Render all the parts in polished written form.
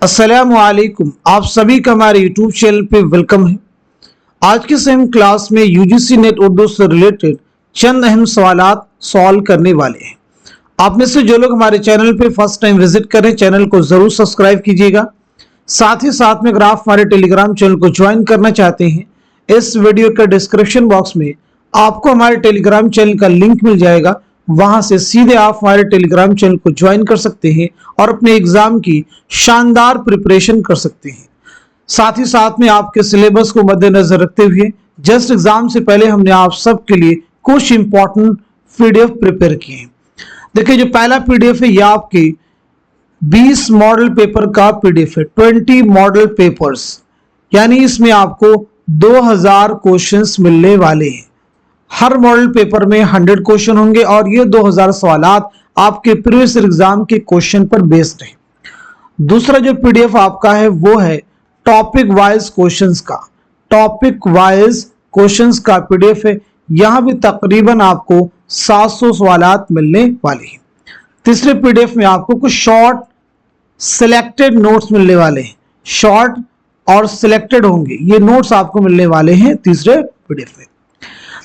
अस्सलामु अलैकुम, आप सभी का हमारे यूट्यूब चैनल पे वेलकम है। आज के सेम क्लास में यूजीसी नेट उर्दू से रिलेटेड चंद अहम सवालात सॉल्व करने वाले हैं। आप में से जो लोग हमारे चैनल पे फर्स्ट टाइम विजिट करें, चैनल को जरूर सब्सक्राइब कीजिएगा। साथ ही साथ में अगर आप हमारे टेलीग्राम चैनल को ज्वाइन करना चाहते हैं, इस वीडियो के डिस्क्रिप्शन बॉक्स में आपको हमारे टेलीग्राम चैनल का लिंक मिल जाएगा। वहां से सीधे आप हमारे टेलीग्राम चैनल को ज्वाइन कर सकते हैं और अपने एग्जाम की शानदार प्रिपरेशन कर सकते हैं। साथ ही साथ में आपके सिलेबस को मद्देनजर रखते हुए जस्ट एग्जाम से पहले हमने आप सबके लिए कुछ इंपॉर्टेंट पीडीएफ प्रिपेयर किए हैं। देखिए, जो पहला पीडीएफ है यह आपके 20 मॉडल पेपर का पीडीएफ है, 20 मॉडल पेपर्स, यानी इसमें आपको 2000 क्वेश्चंस मिलने वाले हैं। हर मॉडल पेपर में 100 क्वेश्चन होंगे और ये 2000 सवालात आपके प्रीवियस एग्जाम के क्वेश्चन पर बेस्ड है। दूसरा जो पीडीएफ आपका है वो है टॉपिक वाइज क्वेश्चंस का, टॉपिक वाइज क्वेश्चंस का पीडीएफ है। यहां भी तकरीबन आपको 700 सवालात मिलने वाले हैं। तीसरे पीडीएफ में आपको कुछ शॉर्ट सिलेक्टेड नोट्स मिलने वाले हैं, शॉर्ट और सिलेक्टेड होंगे, ये नोट्स आपको मिलने वाले हैं तीसरे पीडीएफ में।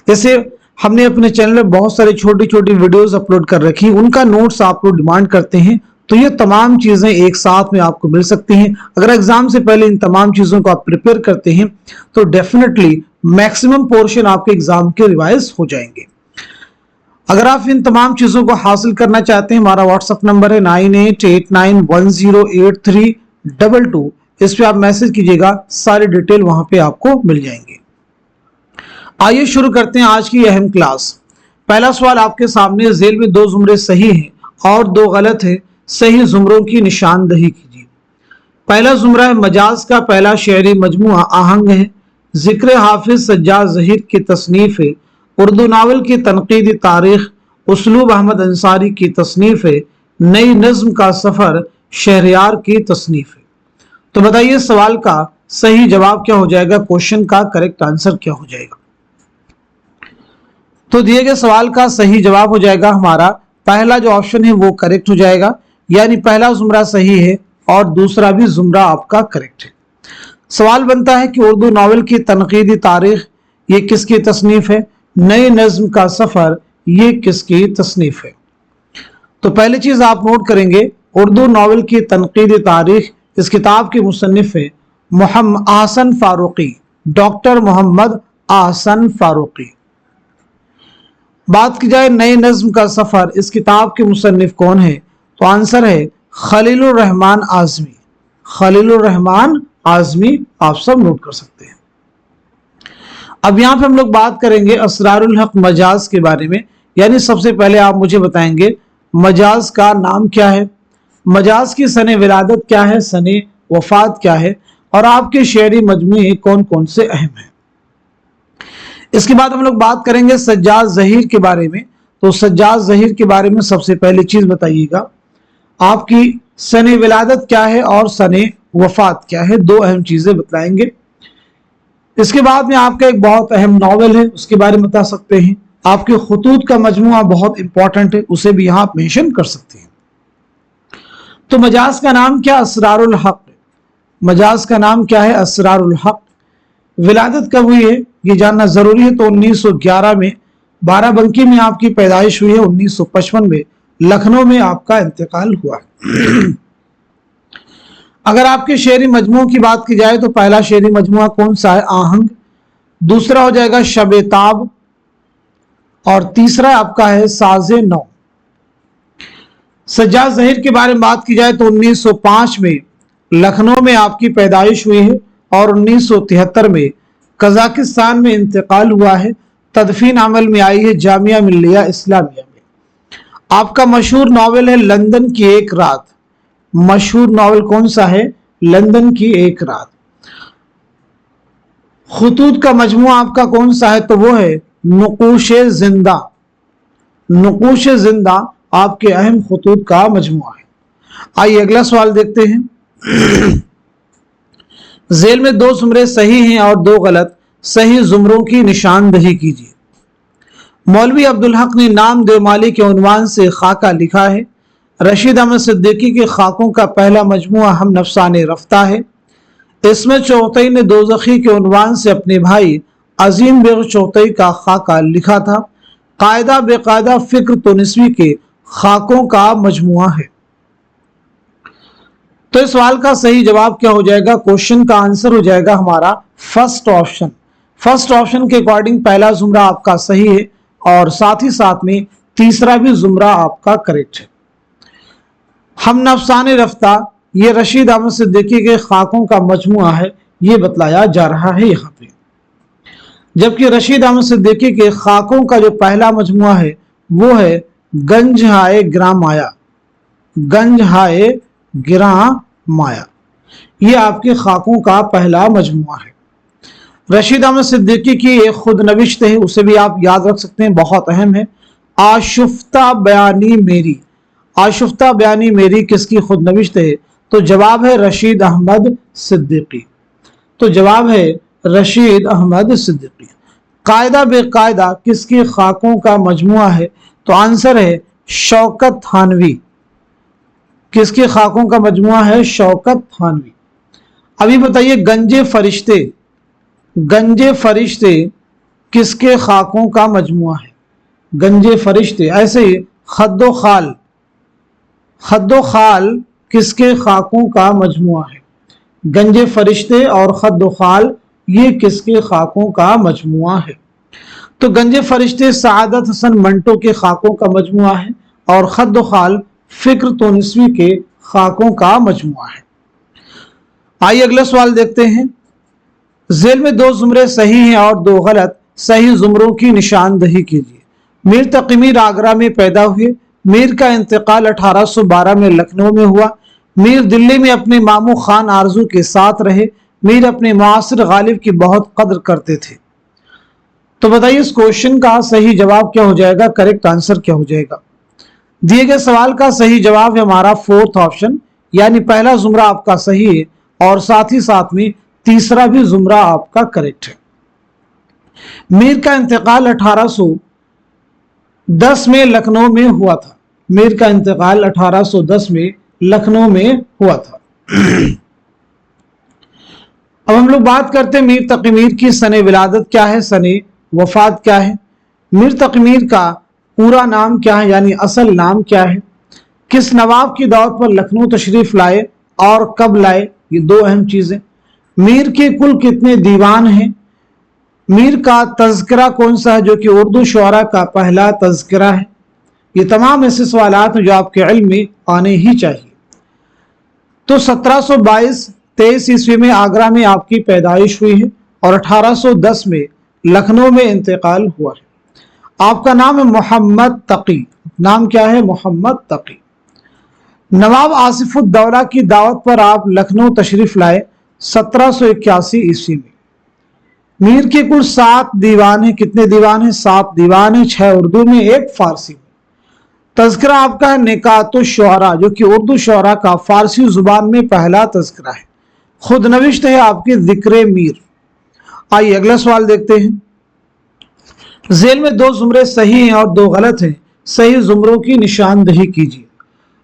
जैसे हमने अपने चैनल में बहुत सारी छोटी छोटी वीडियोस अपलोड कर रखी, उनका नोट्स आप लोग डिमांड करते हैं, तो ये तमाम चीजें एक साथ में आपको मिल सकती हैं। अगर एग्जाम से पहले इन तमाम चीजों को आप प्रिपेयर करते हैं तो डेफिनेटली मैक्सिमम पोर्शन आपके एग्जाम के रिवाइज हो जाएंगे। अगर आप इन तमाम चीजों को हासिल करना चाहते हैं, हमारा व्हाट्सएप नंबर है 9889108322। इस पे आप मैसेज कीजिएगा, सारी डिटेल वहां पे आपको मिल जाएंगे। आइए शुरू करते हैं आज की अहम क्लास। पहला सवाल आपके सामने, जेल में 2 जुमरे सही हैं और 2 गलत है, सही जुमरों की निशानदही कीजिए। पहला जुमरा है, मजाज का पहला शेरी मजमुआ आहंग है, जिक्र हाफिज सज्जाद ज़हीर की तसनीफ है, उर्दू नावल की तनकीदी तारीख उसलूब अहमद अंसारी की तसनीफ है, नई नज्म का सफर शहरयार की तसनीफ है। तो बताइए सवाल का सही जवाब क्या हो जाएगा, क्वेश्चन का करेक्ट आंसर क्या हो जाएगा। तो दिए गए सवाल का सही जवाब हो जाएगा हमारा पहला जो ऑप्शन है वो करेक्ट हो जाएगा, यानी पहला जुमरा सही है और दूसरा भी जुमरा आपका करेक्ट है। सवाल बनता है कि उर्दू नावल की तनकीदी तारीख ये किसकी तसनीफ है, नई नज्म का सफर ये किसकी तसनीफ है। तो पहली चीज आप नोट करेंगे, उर्दू नावल की तनकीदी तारीख, इस किताब के मुसन्निफ है मोहम्मद आहसन फारूकी, डॉक्टर मोहम्मद आहसन फारूकी। बात की जाए नई नज्म का सफर, इस किताब के मुसन्निफ कौन है, तो आंसर है खलीलुर रहमान आजमी। खलीलुर रहमान आजमी आप सब नोट कर सकते हैं। अब यहां पे हम लोग बात करेंगे असरारुल हक मजाज के बारे में, यानी सबसे पहले आप मुझे बताएंगे मजाज का नाम क्या है, मजाज की सने विलादत क्या है, सने वफात क्या है, और आपके शेरी मजमूए कौन कौन से अहम हैं। इसके बाद हम लोग बात करेंगे सज्जाद ज़हीर के बारे में। तो सज्जाद ज़हीर के बारे में सबसे पहली चीज बताइएगा, आपकी सने विलादत क्या है और सने वफात क्या है, 2 अहम चीजें बताएंगे। इसके बाद में आपका एक बहुत अहम नॉवेल है, उसके बारे में बता सकते हैं। आपके खुतूत का मजमुआ बहुत इंपॉर्टेंट है, उसे भी यहां आप मेंशन कर सकते हैं। तो मजाज का नाम क्या, असरारुल हक। मजाज का नाम क्या है, असरारुल हक। विलादत कब हुई है ये जानना जरूरी है। तो 1911 में बाराबंकी में आपकी पैदाइश हुई है, 1955 में लखनऊ में आपका इंतकाल हुआ है। अगर आपके शेरी मजमू की बात की जाए तो पहला शेरी मजमुआ कौन सा है, आहंग। दूसरा हो जाएगा शब-ए-ताब और तीसरा आपका है साज़े नौ। सज्जाद ज़हीर के बारे में बात की जाए तो 1905 में लखनऊ में आपकी पैदाइश हुई है और 1973 में कजाकिस्तान में इंतकाल हुआ है। तदफीन अमल में आई है जामिया मिल्लिया इस्लामिया में। आपका मशहूर नावल है लंदन की एक रात। मशहूर नावल कौन सा है, लंदन की एक रात। खुतूत का मजमुआ आपका कौन सा है, तो वो है नुकूशे जिंदा। नुकूशे जिंदा आपके अहम खुतूत का मजमुआ है। आइए अगला सवाल देखते हैं। जेल में 2 जुमरे सही हैं और 2 गलत, सही जुमरों की निशानदही कीजिए। मौलवी अब्दुल हक ने नाम देवमाली के उन्वान से खाका लिखा है। रशीद अहमद सिद्दीकी के खाकों का पहला मजमुआ हम नफसान रफ्ता है। इसमें चौथई ने दोज़खी के उन्वान से अपने भाई अजीम बेग चौथई का खाका लिखा था। कायदा बेकायदा फिक्र तुनिस्वी के खाकों का मजमुआ है। तो इस सवाल का सही जवाब क्या हो जाएगा? क्वेश्चन का आंसर हो जाएगा हमारा फर्स्ट ऑप्शन। फर्स्ट ऑप्शन के अकॉर्डिंग पहला जुमरा आपका सही है और साथ ही साथ में तीसरा भी जुमरा आपका करेक्ट है। हम नफसान रफ्ता ये रशीद अहमद सिद्दीकी के खाकों का मजमुआ है, ये बतलाया जा रहा है यहाँ पे। जबकि रशीद अहमद सिद्दीकी के खाकों का जो पहला मजमुआ है वो है गंज हाय गिरा माया। गंज हाय गिरा माया, ये आपके खाकों का पहला मजमुआ है। रशीद अहमद सिद्दीकी की एक खुद नविश्त है, उसे भी आप याद रख सकते हैं, बहुत अहम है। आशुफ्ता बयानी मेरी। आशुफ्ता बयानी मेरी किसकी खुद नविश्त है? तो जवाब है रशीद अहमद सिद्दीकी। तो जवाब है रशीद अहमद सिद्दीकी। कायदा बेकायदा किसकी खाकों का मजमुआ है? तो आंसर है शौकत थानवी। किसके खाकों का मजमुआ है? शौकत थानवी। अभी बताइए गंजे फरिश्ते। गंजे फरिश्ते किसके खाकों का मजमुआ है? गंजे फरिश्ते। ऐसे ही खद्दो खाल। खद्दो खाल किसके खाकों का मजमुआ है? गंजे फरिश्ते और खद्दो खाल ये किसके खाकों का मजमुआ है? तो गंजे फरिश्ते सआदत हसन मंटो के खाकों का मजमुआ है और खद्दो खाल फिक्र तुनिस्वी के खाकों का मजमुआ है। आइए अगला सवाल देखते हैं। झेल में दो जुमरे सही हैं और दो गलत। सही जुमरों की निशानदही कीजिए। मीर तकी मीर आगरा में पैदा हुए। मीर का इंतकाल 1812 में लखनऊ में हुआ। मीर दिल्ली में अपने मामू खान आरजू के साथ रहे। मीर अपने मुआसिर गालिब की बहुत कदर करते थे। तो बताइए इस क्वेश्चन का सही जवाब क्या हो जाएगा? करेक्ट आंसर क्या हो जाएगा? दिए गए सवाल का सही जवाब है हमारा फोर्थ ऑप्शन, यानी पहला जुमरा आपका सही है और साथ ही साथ में तीसरा भी जुमरा आपका करेक्ट है। मीर का इंतकाल 1810 में लखनऊ में हुआ था। मीर का इंतकाल 1810 में लखनऊ में हुआ था। अब हम लोग बात करते हैं मीर तकी मीर की सने विलादत क्या है, सने वफात क्या है। मीर तकी मीर का पूरा नाम क्या है, यानी असल नाम क्या है। किस नवाब की दावत पर लखनऊ तशरीफ लाए और कब लाए, ये दो अहम चीजें। मीर के कुल कितने दीवान हैं। मीर का तज़किरा कौन सा है जो कि उर्दू शुअरा का पहला तज़किरा है। ये तमाम ऐसे सवालात हैं जो आपके इल्म में आने ही चाहिए। तो 1722-23 ईस्वी में आगरा में आपकी पैदाइश हुई है और 1810 में लखनऊ में इंतकाल हुआ है। आपका नाम है मोहम्मद तकी। नाम क्या है? मोहम्मद तकी। नवाब आसिफुद्दौला की दावत पर आप लखनऊ तशरीफ लाए 1781 ईस्वी में। मीर के कुल 7 दीवान हैं। कितने दीवान हैं? 7 दीवान हैं, 6 उर्दू में, 1 फारसी में। तज़किरा आपका है निकातो शुअरा, जो कि उर्दू शुअरा का फारसी जुबान में पहला तज़किरा है। खुद नविश्त है आपकी ज़िक्र मीर। आइए अगला सवाल देखते हैं। झेल में दो जुमरे सही हैं और दो गलत हैं। सही जुमरों की निशानदही कीजिए।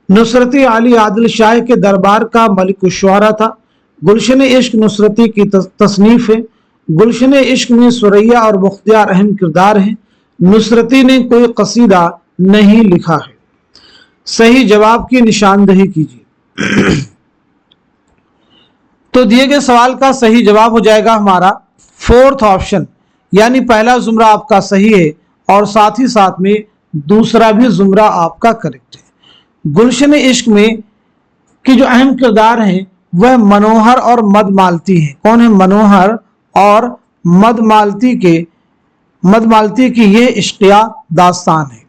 नुसरती अली आदिल शाह के दरबार का मलिक शुअरा था। गुलशन इश्क नुसरती की तसनीफ है। गुलशन इश्क में सुरैया और मुख्तियार अहम किरदार हैं। नुसरती ने कोई कसीदा नहीं लिखा है। सही जवाब की निशानदही कीजिए। तो दिए गए सवाल का सही जवाब हो जाएगा हमारा फोर्थ ऑप्शन, यानी पहला जुमरा आपका सही है और साथ ही साथ में दूसरा भी जुमरा आपका करेक्ट है। गुलशन इश्क में की जो अहम किरदार हैं वह मनोहर और मदमालती हैं। कौन है? मनोहर और मदमालती की ये इश्किया दास्तान है।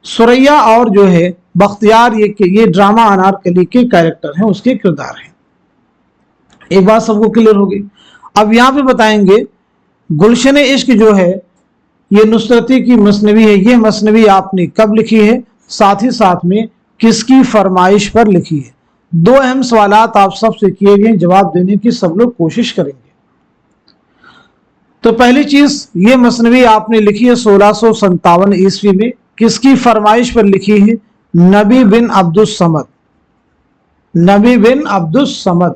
सुरैया और जो है बख्तियार ये ड्रामा अनारकली के कैरेक्टर हैं, उसके किरदार हैं। एक बात सबको क्लियर होगी। अब यहाँ पे बताएंगे गुलशन इश्क जो है ये नुसरती की मसनवी है। ये मसनवी आपने कब लिखी है, साथ ही साथ में किसकी फरमाइश पर लिखी है। दो अहम सवालात आप सबसे किए गए, जवाब देने की सब लोग कोशिश करेंगे। तो पहली चीज, ये मसनवी आपने लिखी है 1657 ईस्वी में। किसकी फरमाइश पर लिखी है? नबी बिन अब्दुस समद, नबी बिन अब्दुस समद।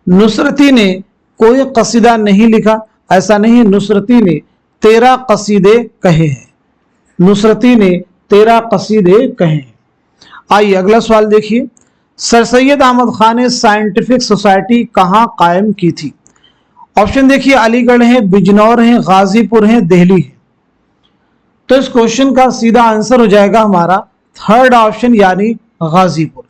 नुसरती ने कोई कसीदा नहीं लिखा, ऐसा नहीं, नुसरती ने 13 कसीदे कहे हैं, नुसरती ने 13 कसीदे कहे हैं। आइए अगला सवाल देखिए, सर सैयद अहमद खान ने साइंटिफिक सोसाइटी कहाँ कायम की थी? ऑप्शन देखिए, अलीगढ़ है, बिजनौर है, गाजीपुर है, दिल्ली है। तो इस क्वेश्चन का सीधा आंसर हो जाएगा हमारा थर्ड ऑप्शन, यानी गाजीपुर।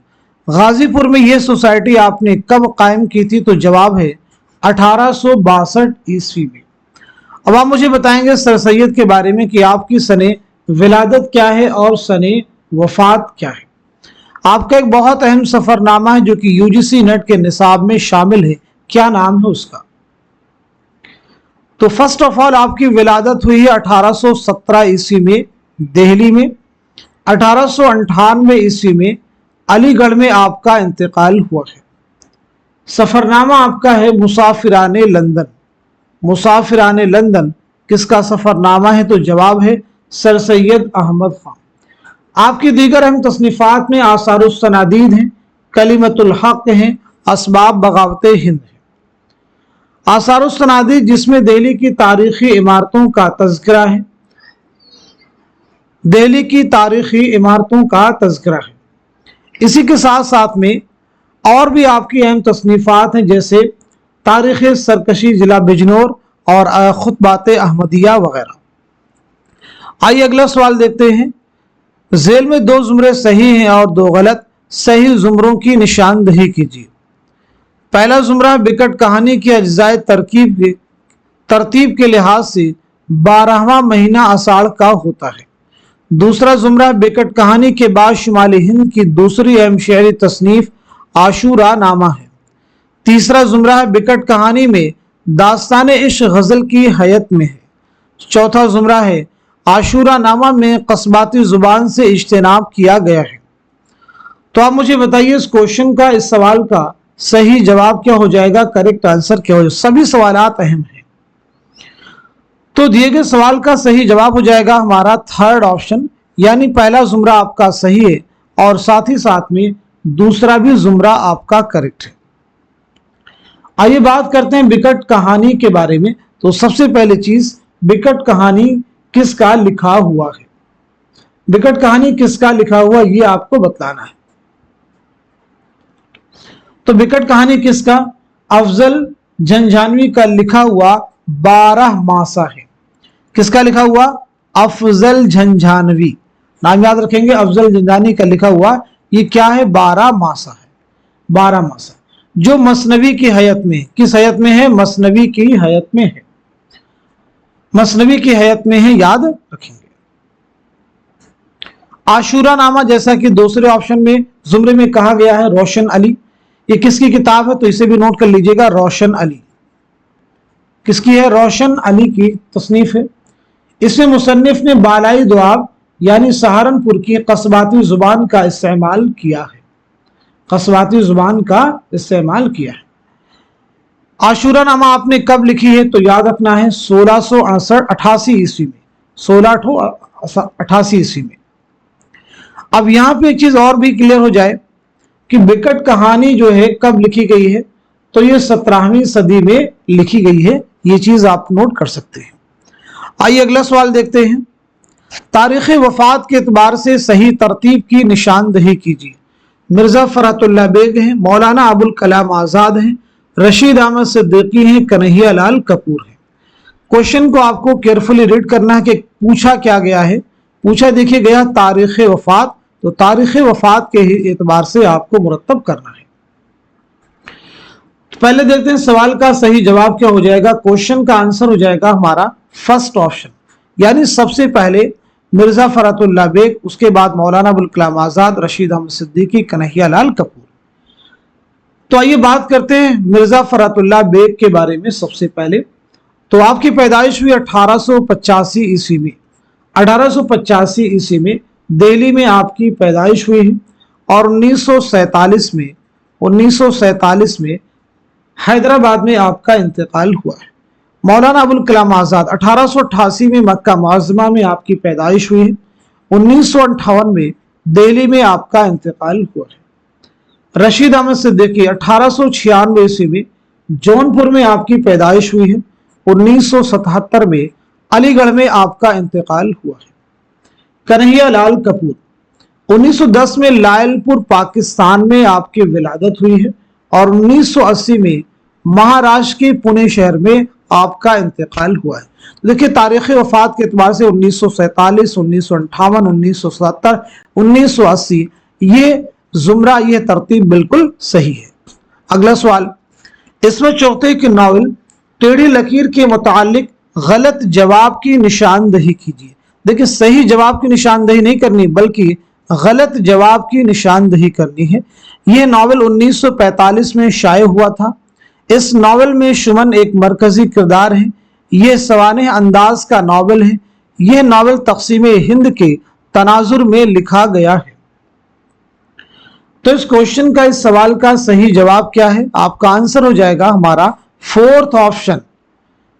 गाजीपुर में यह सोसाइटी आपने कब कायम की थी? तो जवाब है 1862 ईस्वी में। अब आप मुझे बताएंगे सर सैयद के बारे में कि आपकी सने विलादत क्या है और सने वफात क्या है। आपका एक बहुत अहम सफरनामा है जो कि यूजीसी नेट के निसाब में शामिल है, क्या नाम है उसका? तो फर्स्ट ऑफ ऑल आपकी विलादत हुई है 1817 ईस्वी में दिल्ली में। 1898 ईस्वी में अलीगढ़ में आपका इंतकाल हुआ है। सफरनामा आपका है मुसाफिराने लंदन। मुसाफिराने लंदन किसका सफरनामा है? तो जवाब है सर सैयद अहमद खान। आपकी दीगर अहम तसनीफात में आसारुस सनादीद हैं, कलिमतुल हक हैं, असबाब बगावत हिंद है। आसारुस सनादीद जिसमें दिल्ली की तारीखी इमारतों का तज़किरा है, दिल्ली की तारीखी इमारतों का तज़किरा है। इसी के साथ साथ में और भी आपकी अहम तसनीफात हैं, जैसे तारीख सरकशी जिला बिजनौर और खुतबात अहमदिया वगैरह। आइए अगला सवाल देखते हैं, झेल में 2 जुमरे सही हैं और 2 गलत, सही जुमरों की निशानदही कीजिए। पहला जुमरा बिकट कहानी की अज्जाए तरतीब के लिहाज से 12वां महीना आषाढ़ का होता है। दूसरा जुमरा बिकट कहानी के बाद शुमाली हिंद की दूसरी अहम शहरी तसनीफ आशूरा नामा है। तीसरा जुमरा है बिकट कहानी में दास्तान इश्क गजल की हयत में है। चौथा जुमरा है आशूरा नामा में कस्बाती जुबान से इज्तिनाब किया गया है। तो आप मुझे बताइए इस क्वेश्चन का, इस सवाल का सही जवाब क्या हो जाएगा, करेक्ट आंसर क्या हो जाएगा? सभी सवालात अहम हैं। तो दिए गए सवाल का सही जवाब हो जाएगा हमारा थर्ड ऑप्शन, यानी पहला जुमरा आपका सही है और साथ ही साथ में दूसरा भी जुमरा आपका करेक्ट है। आइए बात करते हैं बिकट कहानी के बारे में। तो सबसे पहले चीज, बिकट कहानी किसका लिखा हुआ है? बिकट कहानी किसका लिखा हुआ ये आपको बतलाना है। तो बिकट कहानी किसका? अफजल झंझानवी का लिखा हुआ 12 मासा है। किसका लिखा हुआ? अफजल झंझानवी, नाम याद रखेंगे, अफजल झंझानी का लिखा हुआ ये क्या है? 12 मासा है। 12 मासा जो मसनवी की हयत में, किस हयत में है? मसनवी की हयत में है, मसनवी की हयत में है, याद रखेंगे। आशूरा नामा जैसा कि दूसरे ऑप्शन में जुमरे में कहा गया है, रोशन अली, ये किसकी किताब है? तो इसे भी नोट कर लीजिएगा, रोशन अली। किसकी है? रोशन अली की तसनीफ है। इसमें मुसन्निफ ने बालाई दुआब यानी सहारनपुर की कस्बाती जुबान का इस्तेमाल किया है, कस्बाती जुबान का इस्तेमाल किया है। आशूरा नामा आपने कब लिखी है? तो याद रखना है 1688 ईस्वी में, 1688 ईस्वी में। अब यहां पे एक चीज और भी क्लियर हो जाए कि बिकट कहानी जो है कब लिखी गई है? तो ये 17वीं सदी में लिखी गई है, ये चीज आप नोट कर सकते हैं। आइए अगला सवाल देखते हैं, तारीख वफात के एतबार से सही तरतीब की निशानदही कीजिए। मिर्जा फरहतुल्लाह बेग हैं, मौलाना अबुल कलाम आजाद हैं, रशीद अहमद सिद्दीकी हैं, कन्हैया लाल कपूर हैं। क्वेश्चन को आपको केयरफुली रीड करना है कि पूछा क्या गया है। पूछा देखिए गया तारीख वफात, तो तारीख वफात के एतबार से आपको मुरतब करना है। तो पहले देखते हैं सवाल का सही जवाब क्या हो जाएगा। क्वेश्चन का आंसर हो जाएगा हमारा फर्स्ट ऑप्शन, यानी सबसे पहले मिर्जा फरहतुल्लाह बेग, उसके बाद मौलाना अबुल कलाम आजाद, रशीद अहमद सिद्दीकी, कन्हैया लाल कपूर। तो आइए बात करते हैं मिर्जा फरहतुल्लाह बेग के बारे में। सबसे पहले तो आपकी पैदाइश हुई 1885 ईस्वी में। 1885 ईस्वी में दिल्ली में आपकी पैदाइश हुई है और 1947 में हैदराबाद में आपका इंतकाल हुआ है। मौलाना अबुल कलाम आजाद 1888 में मक्का मुअज़्ज़मा में आपकी पैदाइश हुई है। 1958 में दिल्ली में आपका इंतकाल हुआ है। रशीद अहमद सिद्दीकी 1896 ईस्वी में जौनपुर में आपकी पैदाइश हुई है। 1977 में अलीगढ़ में आपका इंतकाल हुआ है। कन्हैया लाल कपूर 1910 में लायलपुर पाकिस्तान में आपकी विलादत हुई है और 1980 में महाराष्ट्र के पुणे शहर में आपका इंतकाल हुआ है। देखिए तारीख वफात के एतबार से 1947, 1958, 1970, 1980 ये जुमरा, ये तरतीब बिल्कुल सही है। अगला सवाल, इस्मत चौगताई की नावल टेढ़ी लकीर के मुतालिक गलत जवाब की निशानदही कीजिए। देखिए सही जवाब की निशानदही नहीं करनी बल्कि गलत जवाब की निशानदही करनी है। यह नावल 1945 में शाये हुआ था। इस नावल में सुमन एक मरकजी किरदार है। यह सवानेह अंदाज का नावल है। यह नावल तकसीम हिंद के तनाजुर में लिखा गया है। तो इस क्वेश्चन का, इस सवाल का सही जवाब क्या है? आपका आंसर हो जाएगा हमारा फोर्थ ऑप्शन।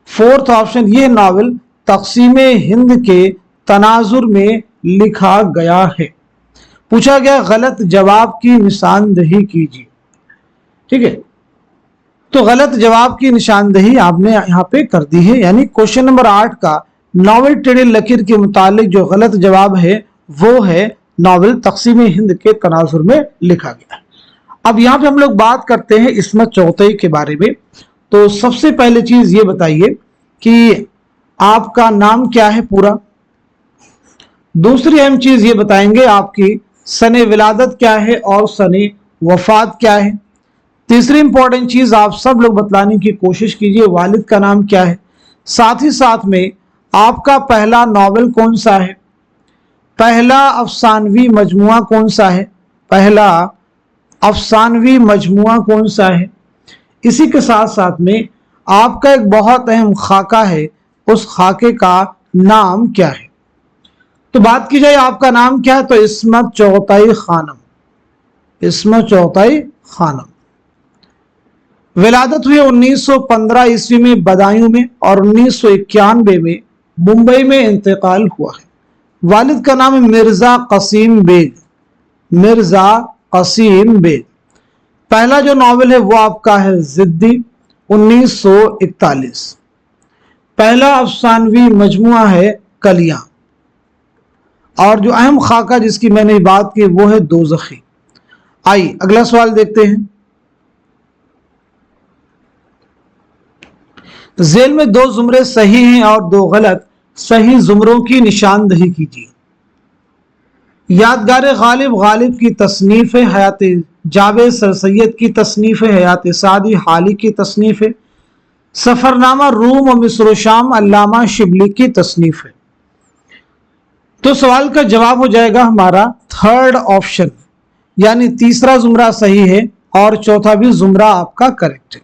फोर्थ ऑप्शन, यह नावल तकसीम हिंद के तनाजुर में लिखा गया है। पूछा गया गलत जवाब की निशानदही कीजिए, ठीक है। तो गलत जवाब की निशानदही आपने यहाँ पे कर दी है, यानी क्वेश्चन नंबर 8 का नावल टेढ़ी लकीर के मुतालिक जो गलत जवाब है वो है नावल तकसीम हिंद के तनाजुर में लिखा गया है। अब यहाँ पे हम लोग बात करते हैं इस्मत चौगताई के बारे में। तो सबसे पहले चीज ये बताइए कि आपका नाम क्या है पूरा। दूसरी अहम चीज ये बताएंगे आपकी सने विलादत क्या है और सने वफात क्या है। तीसरी इंपॉर्टेंट चीज आप सब लोग बतलाने की कोशिश कीजिए वालिद का नाम क्या है। साथ ही साथ में आपका पहला नॉवेल कौन सा है, पहला अफसानवी मजमुआ कौन सा है, पहला अफसानवी मजमुआ कौन सा है। इसी के साथ साथ में आपका एक बहुत अहम खाका है, उस खाके का नाम क्या है। तो बात की जाए आपका नाम क्या है, तो इस्मत चौगताई खानम, इस्मत चौगताई खानम। विलादत हुई 1915 ईस्वी में बदायूं में और 1991 में मुंबई में इंतकाल हुआ है। वालिद का नाम है मिर्जा कसीम बेग, मिर्जा कसीम बेग। पहला जो नॉवेल है वो आपका है जिद्दी 1941। पहला अफसानवी मजमुआ है कलियां और जो अहम खाका जिसकी मैंने बात की वो है दोज़खी। आइए अगला सवाल देखते हैं। जेल में दो जुमरे सही हैं और दो गलत, सही जुमरों की निशानदही कीजिए। यादगार गालिब गालिब की तसनीफ है, हयात जावेद सर सैयद की तसनीफ है, हयात सादी हाली की तसनीफ है। सफरनामा रूम और मिस्र शाम अल्लामा शिबली की तसनीफ है। तो सवाल का जवाब हो जाएगा हमारा थर्ड ऑप्शन, यानी तीसरा जुमरा सही है और चौथा भी जुमरा आपका करेक्ट है।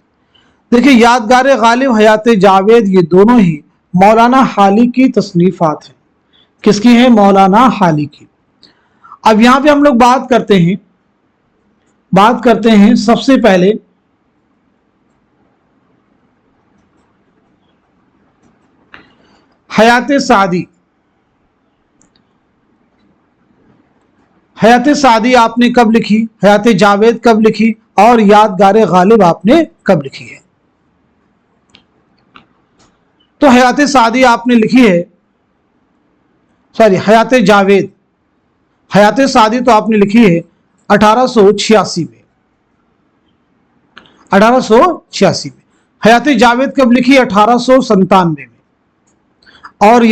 देखिए यादगार गालिब हयात जावेद ये दोनों ही मौलाना हाली की तसनीफात हैं। किसकी है? मौलाना हाली की। अब यहां पे हम लोग बात करते हैं सबसे पहले हयात सादी। हयात सादी आपने कब लिखी, हयात जावेद कब लिखी और यादगार गालिब आपने कब लिखी है। तो हयात सादी आपने लिखी है, सॉरी हयात जावेद, हयात सादी तो आपने लिखी है 1886 में, 1886 में। हयात जावेद कब लिखी? 1897 में। और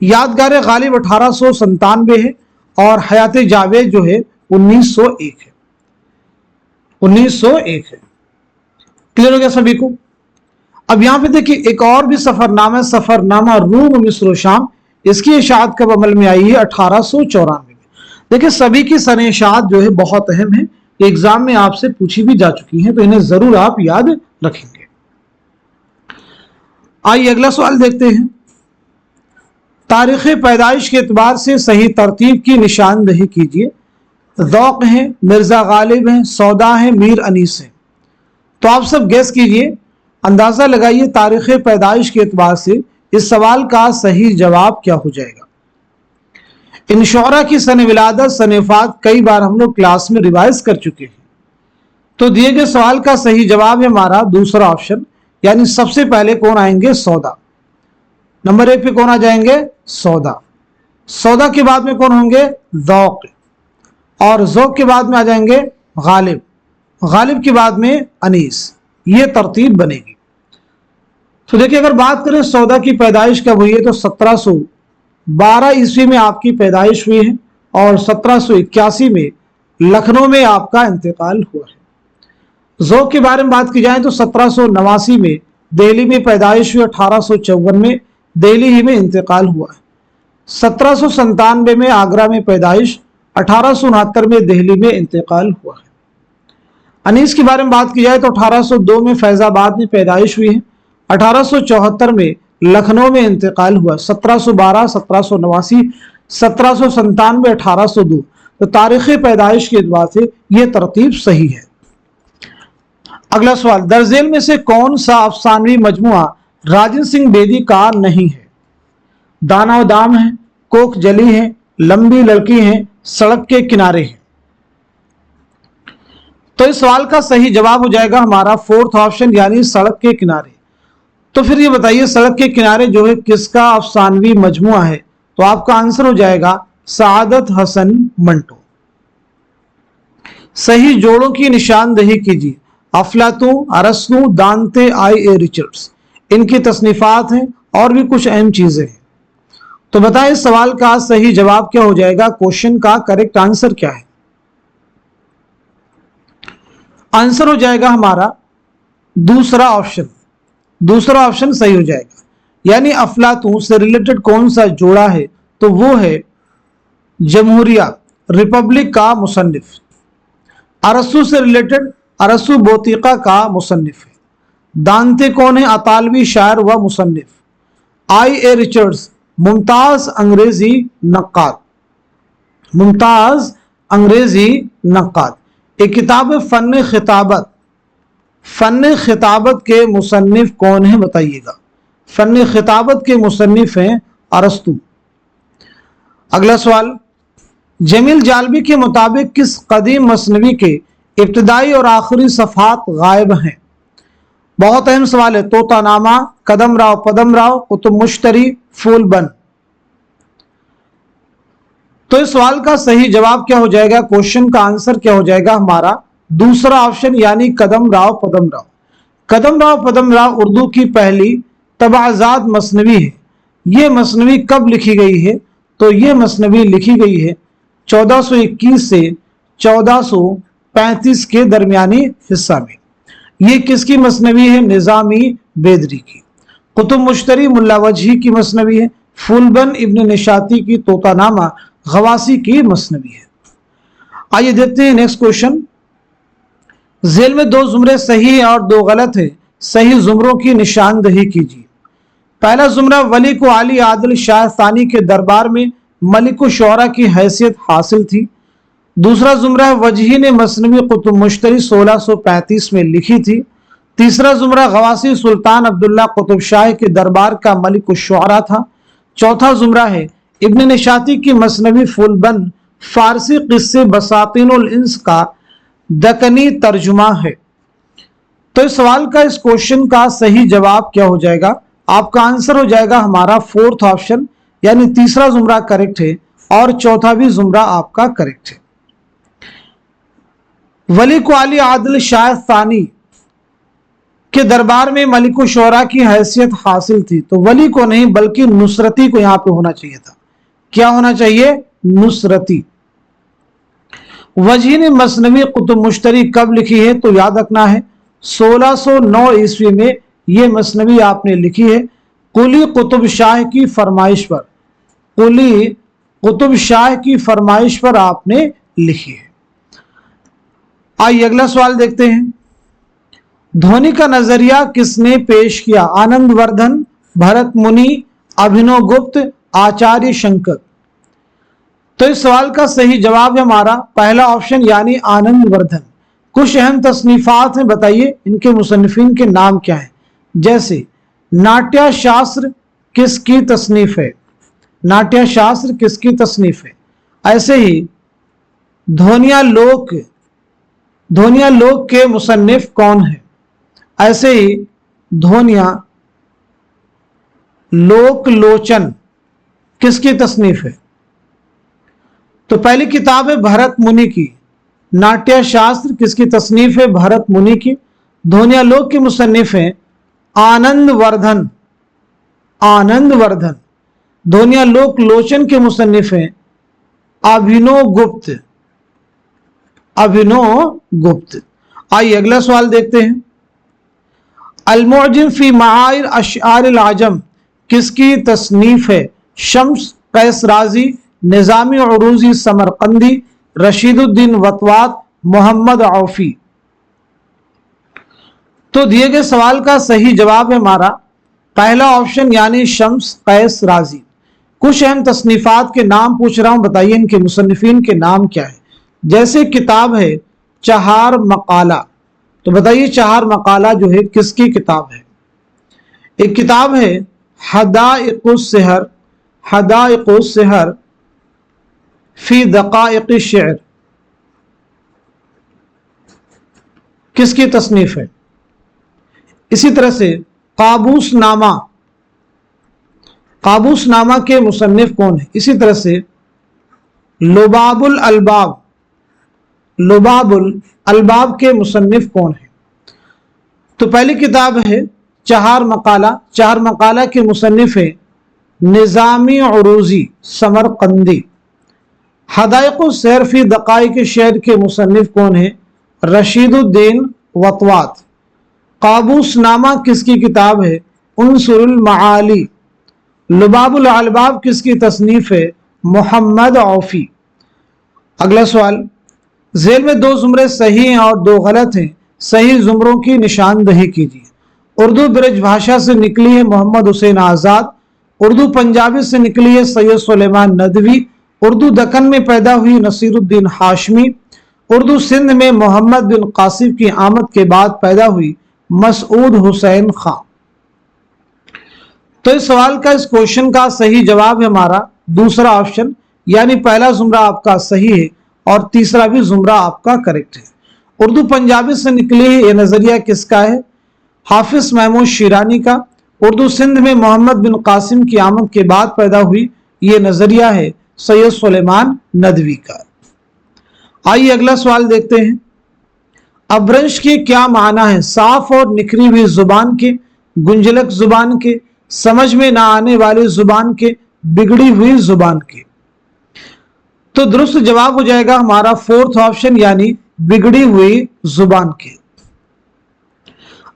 यादगार गालिब 1897 है और हयात जावेद जो है 1901 है, 1901 है। क्लियर हो गया सभी को। अब यहां पे देखिए एक और भी सफरनामा है, सफरनामा रूम मिस्र शाम। इसकी इशाअत कब अमल में आई है? 1894 में। देखिए सभी की सने इशाअत जो है बहुत अहम है, एग्जाम में आपसे पूछी भी जा चुकी है, तो इन्हें जरूर आप याद रखेंगे। आइए अगला सवाल देखते हैं। तारीख पैदाइश के एतबार से सही तरतीब की निशानदही कीजिए। ज़ौक़ है, मिर्जा गालिब है, सौदा है, मीर अनीस है। तो आप सब गैस कीजिए, अंदाजा लगाइए तारीख पैदाइश के एतबार से इस सवाल का सही जवाब क्या हो जाएगा। इन शोरा की सन विलादत सन वफात कई बार हम लोग क्लास में रिवाइज कर चुके हैं। तो दिए गए सवाल का सही जवाब है हमारा दूसरा ऑप्शन, यानी सबसे पहले कौन आएंगे? सौदा। नंबर 1 पे कौन आ जाएंगे? सौदा। सौदा के बाद में कौन होंगे? ज़ौक़। और ज़ौक़ के बाद में आ जाएंगे गालिब। गालिब के बाद में अनीस। ये तरतीब बनेगी। तो देखिए, अगर बात करें सौदा की पैदाइश कब हुई है तो 1712 ईस्वी में आपकी पैदाइश हुई है और 1781 में लखनऊ में आपका इंतकाल हुआ है। ज़ौक़ के बारे में बात की जाए तो 1789 में दिल्ली में पैदाइश हुई, 1854 में दिल्ली ही में इंतकाल हुआ है। 1797 में आगरा में पैदाइश, 1869 में दिल्ली में इंतकाल हुआ है। अनीस के बारे में बात की जाए तो 1802 में फैजाबाद में पैदाइश हुई है, 1874 में लखनऊ में इंतकाल हुआ। 1712, 1789, 1797, 1802। तो तारीख पैदाइश के एतबार से यह तरतीब सही है। अगला सवाल, दरजेल में से कौन सा अफसानवी मजमुआ राजेंद्र सिंह बेदी का नहीं है? दाना व दाम है, कोक जली है, लंबी लड़की है, सड़क के किनारे है। तो इस सवाल का सही जवाब हो जाएगा हमारा फोर्थ ऑप्शन, यानी सड़क के किनारे। तो फिर ये बताइए, सड़क के किनारे जो है किसका अफसानवी मजमुआ है? तो आपका आंसर हो जाएगा सआदत हसन मंटो। सही जोड़ों की निशानदेही कीजिए। अफलातून, अरस्तू, दांते, आई.ए. रिचर्ड्स, इनकी तसनीफात हैं और भी कुछ अहम चीजें हैं। तो बताएं इस सवाल का सही जवाब क्या हो जाएगा? क्वेश्चन का करेक्ट आंसर क्या है? आंसर हो जाएगा हमारा दूसरा ऑप्शन। दूसरा ऑप्शन सही हो जाएगा, यानी अफलातून से रिलेटेड कौन सा जोड़ा है? तो वो है जमहूरिया, रिपब्लिक का मुसन्निफ। अरस्तू से रिलेटेड अरस्तू बोतीका का मुसन्निफ है। दांते कौन है? अतालवी शायर व मुसन्निफ। आई.ए. रिचर्ड्स मुमताज अंग्रेजी नक्काद। मुमताज अंग्रेजी नक्काद। एक किताब है फन खिताबत। फन खिताबत के मुसन्निफ कौन है बताइएगा? फन खिताबत के मुसन्निफ हैं अरस्तू। अगला सवाल, जमील जालबी के मुताबिक किस कदीम मसनवी के इब्तिदाई और आखिरी सफ़हात गायब हैं? बहुत अहम सवाल है। तोतानामा, कदम राव पदम राव, कुतुब मुश्तरी, फूलबन। तो इस सवाल का सही जवाब क्या हो जाएगा? क्वेश्चन का आंसर क्या हो जाएगा हमारा? दूसरा ऑप्शन, यानी कदम राव पदम राव। कदम राव पदम राव उर्दू की पहली तबाजात मसनवी है। ये मसनवी कब लिखी गई है? तो ये मसनवी लिखी गई है 1421 से 1435 के दरमियानी हिस्सा में। ये किसकी मसनवी है? निजामी बेदरी की। कुतुब मुश्तरी मुल्ला वजही की मसनवी है। फूलबन इब्न निशाती की तोतानामा गवासी की मसनवी है। आइए देखते हैं नेक्स्ट क्वेश्चन। जेल में 2 जुमरे सही है और 2 गलत है। सही जुमरों की निशानदेही कीजिए। पहला जुमरा, वली को अली आदिल शाह सानी के दरबार में मलिक शोरा की हैसियत हासिल थी। दूसरा जुमरा, वजही ने मसनवी कुतुब मुश्तरी 1635 में लिखी थी। तीसरा जुमरा, गवासी सुल्तान अब्दुल्ला कुतुब शाह के दरबार का मलिक शुअरा था। चौथा जुमरा है इब्न निशाती की मसनवी फूलबन फारसी किस्से बसातिनुल इंस का दकनी तर्जुमा है। तो इस सवाल का, इस क्वेश्चन का सही जवाब क्या हो जाएगा? आपका आंसर हो जाएगा हमारा फोर्थ ऑप्शन, यानी तीसरा जुमरा करेक्ट है और चौथा भी जुमरा आपका करेक्ट है। वली को अली आदिल शाह सानी के दरबार में मलिक शोरा की हैसियत हासिल थी। तो वली को नहीं बल्कि नुसरती को यहां पे होना चाहिए था। क्या होना चाहिए? नुसरती। वजही ने मसनवी कुतुब मुश्तरी कब लिखी है? तो याद रखना है 1609 ईस्वी में ये मसनवी आपने लिखी है कुली कुतुब शाह की फरमाइश पर। कुली कुतुब शाह की फरमाइश पर आपने लिखी है। आइए अगला सवाल देखते हैं। ध्वनि का नजरिया किसने पेश किया? आनंद वर्धन, भरत मुनि, अभिनव गुप्त, आचार्य शंकर। तो इस सवाल का सही जवाब है हमारा पहला ऑप्शन, यानी आनंद वर्धन। कुछ अहम तसनीफात हैं, बताइए इनके मुसन्निफिन के नाम क्या हैं? जैसे नाट्य शास्त्र किसकी तसनीफ है? नाट्य शास्त्र किसकी तसनीफ है? ऐसे ही धोनिया लोक के मुसन्निफ कौन है? ऐसे ही धोनिया लोक लोचन किसकी तसनीफ है? तो पहली किताब है भरत मुनि की। नाट्य शास्त्र किसकी तसनीफ है? भरत मुनि की। धोनिया लोक के मुसन्निफ हैं आनंद वर्धन। धोनिया लोक लोचन के मुसन्निफ हैं अभिनव गुप्त। आइए अगला सवाल देखते हैं। अल-मुअज्जम फी मआरिफ अशआर अल-अजम किसकी तसनीफ है? शम्स कैस राजी, निजामी उरूजी समरकंदी, रशीदुद्दीन वतवात, मोहम्मद औफी। तो दिए गए सवाल का सही जवाब है हमारा पहला ऑप्शन यानी शम्स कैस राजी। कुछ अहम तसनीफात के नाम पूछ रहा हूं, बताइए इनके मुसन्निफीन के नाम क्या है। जैसे किताब है चहार मकाला, तो बताइए चहार मकाला जो है किसकी किताब है? एक किताब है हदाइक़ुस सिहर फी दक़ाइक़ शि'r, किसकी तसनीफ है? इसी तरह से काबूसनामा के मुसन्निफ कौन है? इसी तरह से लुबाबुल अलबाब के मुसन्निफ कौन है? तो पहली किताब है चहार मकाला के मुसन्निफ है निजामी उरूजी समरकंदी। हदाइक़ुस सिहर फी दक़ाइक़ शि'r के मुसन्निफ कौन है? रशीदुद्दीन वतवात। काबूसनामा किसकी किताब है? उन्सुरुल मआली। लुबाबुल अलबाब किसकी तसनीफ है? मोहम्मद औफी। अगला सवाल, झेल में दो जुमरे सही हैं और दो गलत हैं, सही जुमरों की निशानदही कीजिए। उर्दू ब्रज भाषा से निकली है मोहम्मद हुसैन आजाद, उर्दू पंजाबी से निकली है सैयद सुलेमान नदवी, उर्दू दक्कन में पैदा हुई नसीरुद्दीन हाशमी, उर्दू सिंध में मोहम्मद बिन कासिम की आमद के बाद पैदा हुई मसऊद हुसैन खां। तो इस सवाल का, इस क्वेश्चन का सही जवाब है हमारा दूसरा ऑप्शन, यानी पहला जुमरा आपका सही है और तीसरा भी जुमरा आपका करेक्ट है। उर्दू पंजाबी से निकली है, यह नजरिया किसका है? हाफिज महमूद शिरानी का। उर्दू सिंध में मोहम्मद बिन कासिम की आमद के बाद पैदा हुई, यह नजरिया है सैयद सुलेमान नदवी का। आइए अगला सवाल देखते हैं। अब्रंश के क्या माना है? साफ और निखरी हुई जुबान के, गुंजलक जुबान के, समझ में ना आने वाली जुबान के, बिगड़ी हुई जुबान के। तो दुरुस्त जवाब हो जाएगा हमारा फोर्थ ऑप्शन यानी बिगड़ी हुई जुबान के।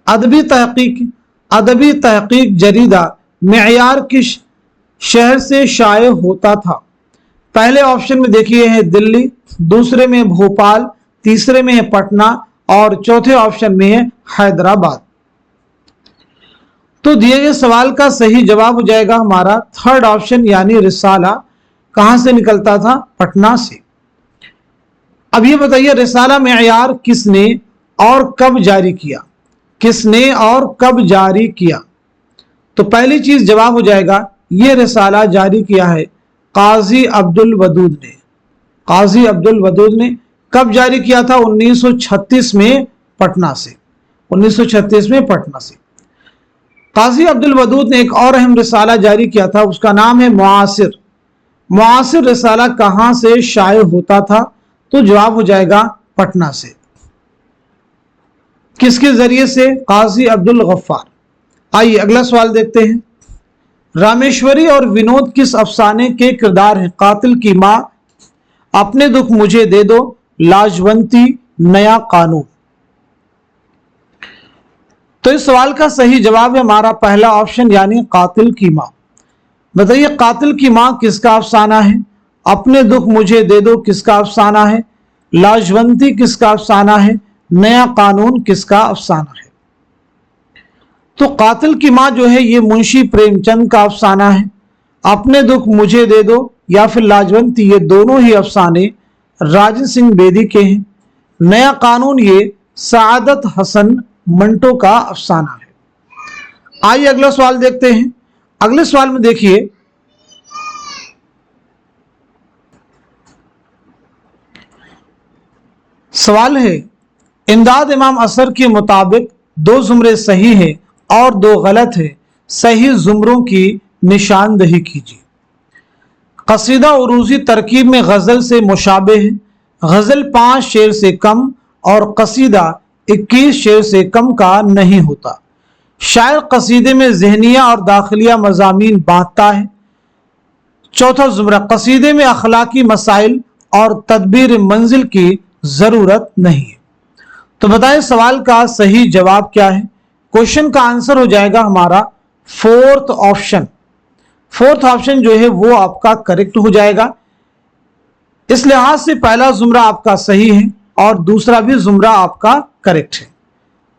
अदबी तहकीक जरीदा मेयार किस शहर से शाये होता था? पहले ऑप्शन में देखिए है दिल्ली, दूसरे में भोपाल, तीसरे में है पटना और चौथे ऑप्शन में है हैदराबाद। तो दिए गए सवाल का सही जवाब हो जाएगा हमारा थर्ड ऑप्शन यानी रिसाला। कहां से निकलता था? पटना से। अब ये बताइए रिसाला मेयार किसने और कब जारी किया? किसने और कब जारी किया? तो पहली चीज जवाब हो जाएगा ये रिसाला जारी किया है काजी अब्दुल वदूद ने। काजी अब्दुल वदूद ने कब जारी किया था? 1936 में पटना से। 1936 में पटना से काजी अब्दुल वदूद ने एक और अहम रिसाला जारी किया था, उसका नाम है मुआसिर। मुआसिर रिसाला कहां से शाये होता था? तो जवाब हो जाएगा पटना से। किसके जरिए से? काजी अब्दुल गफ्फार। आइए अगला सवाल देखते हैं। रामेश्वरी और विनोद किस अफसाने के किरदार हैं? कातिल की मां, अपने दुख मुझे दे दो, लाजवंती, नया कानून। तो इस सवाल का सही जवाब है हमारा पहला ऑप्शन यानी कातिल की मां। बताइए कातिल की मां किसका अफसाना है? अपने दुख मुझे दे दो किसका अफसाना है? लाजवंती किसका अफसाना है? नया कानून किसका अफसाना है? तो कातिल की मां जो है ये मुंशी प्रेमचंद का अफसाना है। अपने दुख मुझे दे दो या फिर लाजवंती ये दोनों ही अफसाने राजन सिंह बेदी के हैं। नया कानून ये सादत हसन मंटो का अफसाना है। आइए अगला सवाल देखते हैं। अगले सवाल में देखिए सवाल है, इमदाद इमाम असर के मुताबिक 2 जुमरे सही है और 2 गलत है, सही जुमरों की निशानदही कीजिए। कसीदा उरूजी तरकीब में गज़ल से मुशाबे है। गज़ल 5 शेर से कम और कसीदा 21 शेर से कम का नहीं होता। शायर कसीदे में ज़हनिया और दाखिलिया मज़ामीन बांटता है। चौथा जुमरा, कसीदे में अखलाकी मसाइल और तदबीर मंजिल की ज़रूरत नहीं है। तो बताएं सवाल का सही जवाब क्या है। क्वेश्चन का आंसर हो जाएगा हमारा फोर्थ ऑप्शन। फोर्थ ऑप्शन जो है वो आपका करेक्ट हो जाएगा। इस लिहाज से पहला जुमरा आपका सही है और दूसरा भी जुमरा आपका करेक्ट है।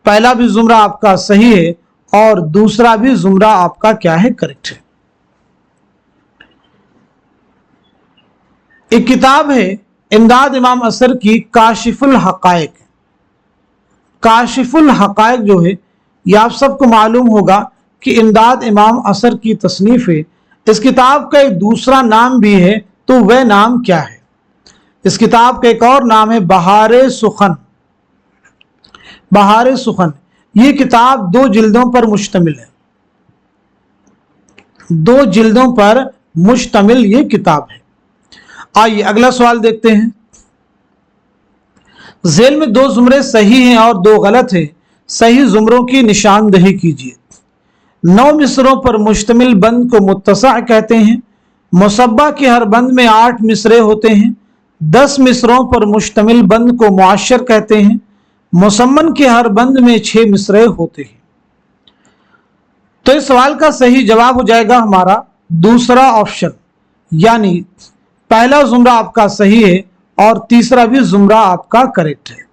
पहला भी जुमरा आपका सही है और दूसरा भी जुमरा आपका क्या है, करेक्ट है। एक किताब है इमदाद इमाम असर की, काशिफुल हकायक। काशिफुल हकायक जो है ये आप सबको मालूम होगा कि इमदाद इमाम असर की तसनीफ है। इस किताब का एक दूसरा नाम भी है, तो वह नाम क्या है? इस किताब का एक और नाम है बहारे सुखन। बहारे सुखन ये किताब 2 जिल्दों पर मुश्तमिल है। 2 जिल्दों पर मुश्तमिल ये किताब है। आइए अगला सवाल देखते हैं। झेल में 2 जुमरे सही हैं और 2 गलत हैं, सही जुमरों की निशानदही कीजिए। 9 मिसरों पर मुश्तमिल बंद को मुत्तसा कहते हैं। मुसब्बा के हर बंद में 8 मिसरे होते हैं। 10 मिसरों पर मुश्तमिल बंद को मुआशर कहते हैं। मुसम्मन के हर बंद में 6 मिसरे होते हैं। तो इस सवाल का सही जवाब हो जाएगा हमारा दूसरा ऑप्शन, यानी पहला जुमरा आपका सही है और तीसरा भी जुमरा आपका करेक्ट है।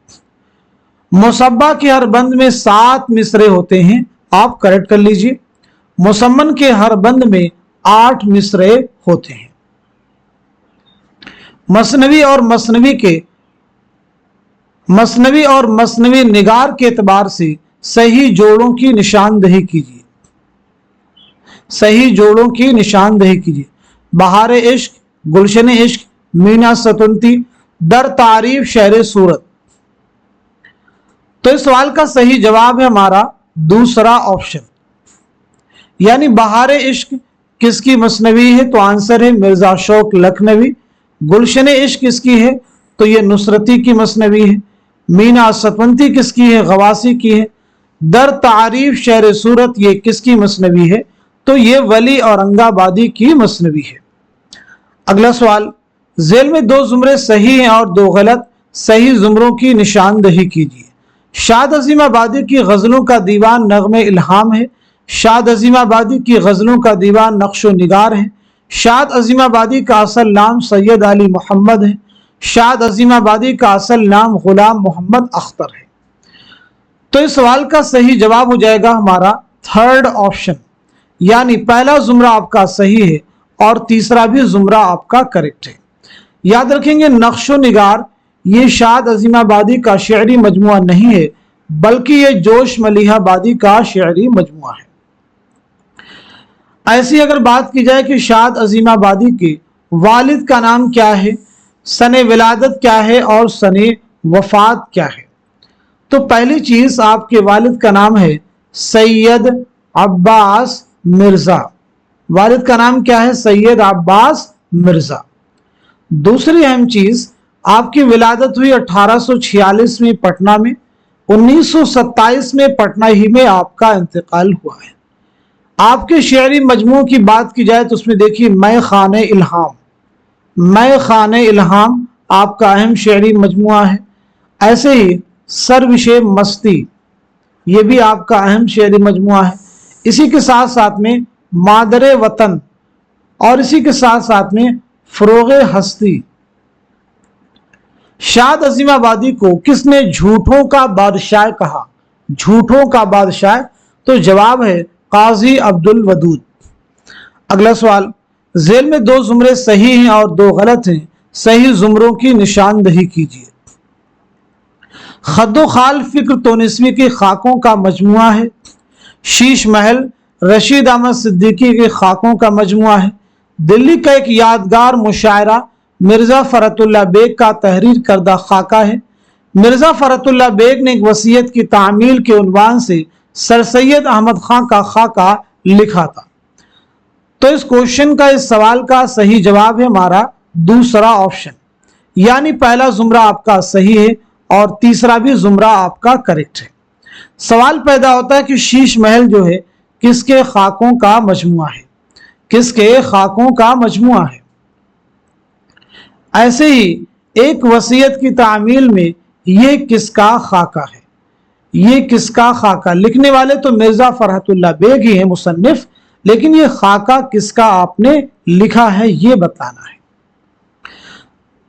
मुसब्बा के हर बंद में 7 मिसरे होते हैं, आप करेक्ट कर लीजिए। मुसम्मन के हर बंद में 8 मिसरे होते हैं। मसनवी और मसनवी निगार के एतबार से सही जोड़ों की निशानदही कीजिए। सही जोड़ों की निशानदही कीजिए। बहारे इश्क, गुलशन इश्क, मीना सतुंती, दर तारीफ शहर सूरत। तो इस सवाल का सही जवाब है हमारा दूसरा ऑप्शन, यानी बहारे इश्क किसकी मसनवी है? तो आंसर है मिर्जा शौक लखनवी। गुलशन इश्क किसकी है? तो ये नुसरती की मसनवी है। मीना सतवंती किसकी है? गवासी की है। दर तारीफ शहर सूरत ये किसकी मसनवी है? तो ये वली औरंगाबादी की मसनवी है। अगला सवाल, झेल में 2 जुमरे सही हैं और 2 गलत, सही जुमरों की निशानदही कीजिए। शाद अजीमाबादी की गजलों का दीवान नगमे इल्हाम है। शाद अजीमाबादी की गजलों का दीवान नक्शो निगार है। शाद अजीमाबादी का असल नाम सैयद अली मोहम्मद है। शाद अजीमाबादी का असल नाम गुलाम मोहम्मद अख्तर है। तो इस सवाल का सही जवाब हो जाएगा हमारा थर्ड ऑप्शन, यानी पहला जुमरा आपका सही है और तीसरा भी जुमरा आपका करेक्ट है। याद रखेंगे नक्शो निगार ये शाद अजीमाबादी का शेरी मजमुआ नहीं है, बल्कि ये जोश मलिहाबादी का शेरी मजमुआ है। ऐसी अगर बात की जाए कि शाद अजीमाबादी के वालिद का नाम क्या है, सने विलादत क्या है और सने वफात क्या है, तो पहली चीज आपके वालिद का नाम है सैयद अब्बास मिर्जा। वालिद का नाम क्या है? सैयद अब्बास मिर्जा। दूसरी अहम चीज, आपकी विलादत हुई 1846 में पटना में। 1927 में पटना ही में आपका इंतकाल हुआ है। आपके शेरी मजमू की बात की जाए तो उसमें देखिए मैं खाने इल्हाम, मैं खाने इल्हाम आपका अहम शेरी मजमुआ है। ऐसे ही सर्विशे मस्ती ये भी आपका अहम शेरी मजमुआ है। इसी के साथ साथ में मादरे वतन और इसी के साथ साथ में फरोगे हस्ती। शाद अजीमाबादी को किसने झूठों का बादशाह कहा? झूठों का बादशाह, तो जवाब है काजी अब्दुल वदूद। अगला सवाल, झेल में 2 जुमरे सही हैं और 2 गलत हैं, सही जुमरों की निशानदही कीजिए। खद्दो खाल फिक्र तोनिस्वी की खाकों का मजमुआ है। शीश महल रशीद अहमद सिद्दीकी के खाकों का मजमुआ है। दिल्ली का एक यादगार मुशायरा मिर्जा फरतुल्ला बेग का तहरीर करदा खाका है। मिर्जा फरतुल्लाह बेग ने एक वसीयत की तामील के उन्वान से सर सैयद अहमद खां का खाका लिखा था। तो इस क्वेश्चन का, इस सवाल का सही जवाब है हमारा दूसरा ऑप्शन, यानी पहला जुमरा आपका सही है और तीसरा भी जुमरा आपका करेक्ट है। सवाल पैदा होता है कि शीश महल जो है किसके खाकों का मजमुआ है, किसके खाकों का मजमुआ है। ऐसे ही एक वसीयत की तामील में ये किसका खाका है, ये किसका खाका, लिखने वाले तो मिर्जा फरहतुल्लाह बेग ही है मुसन्निफ, लेकिन ये खाका किसका आपने लिखा है ये बताना है।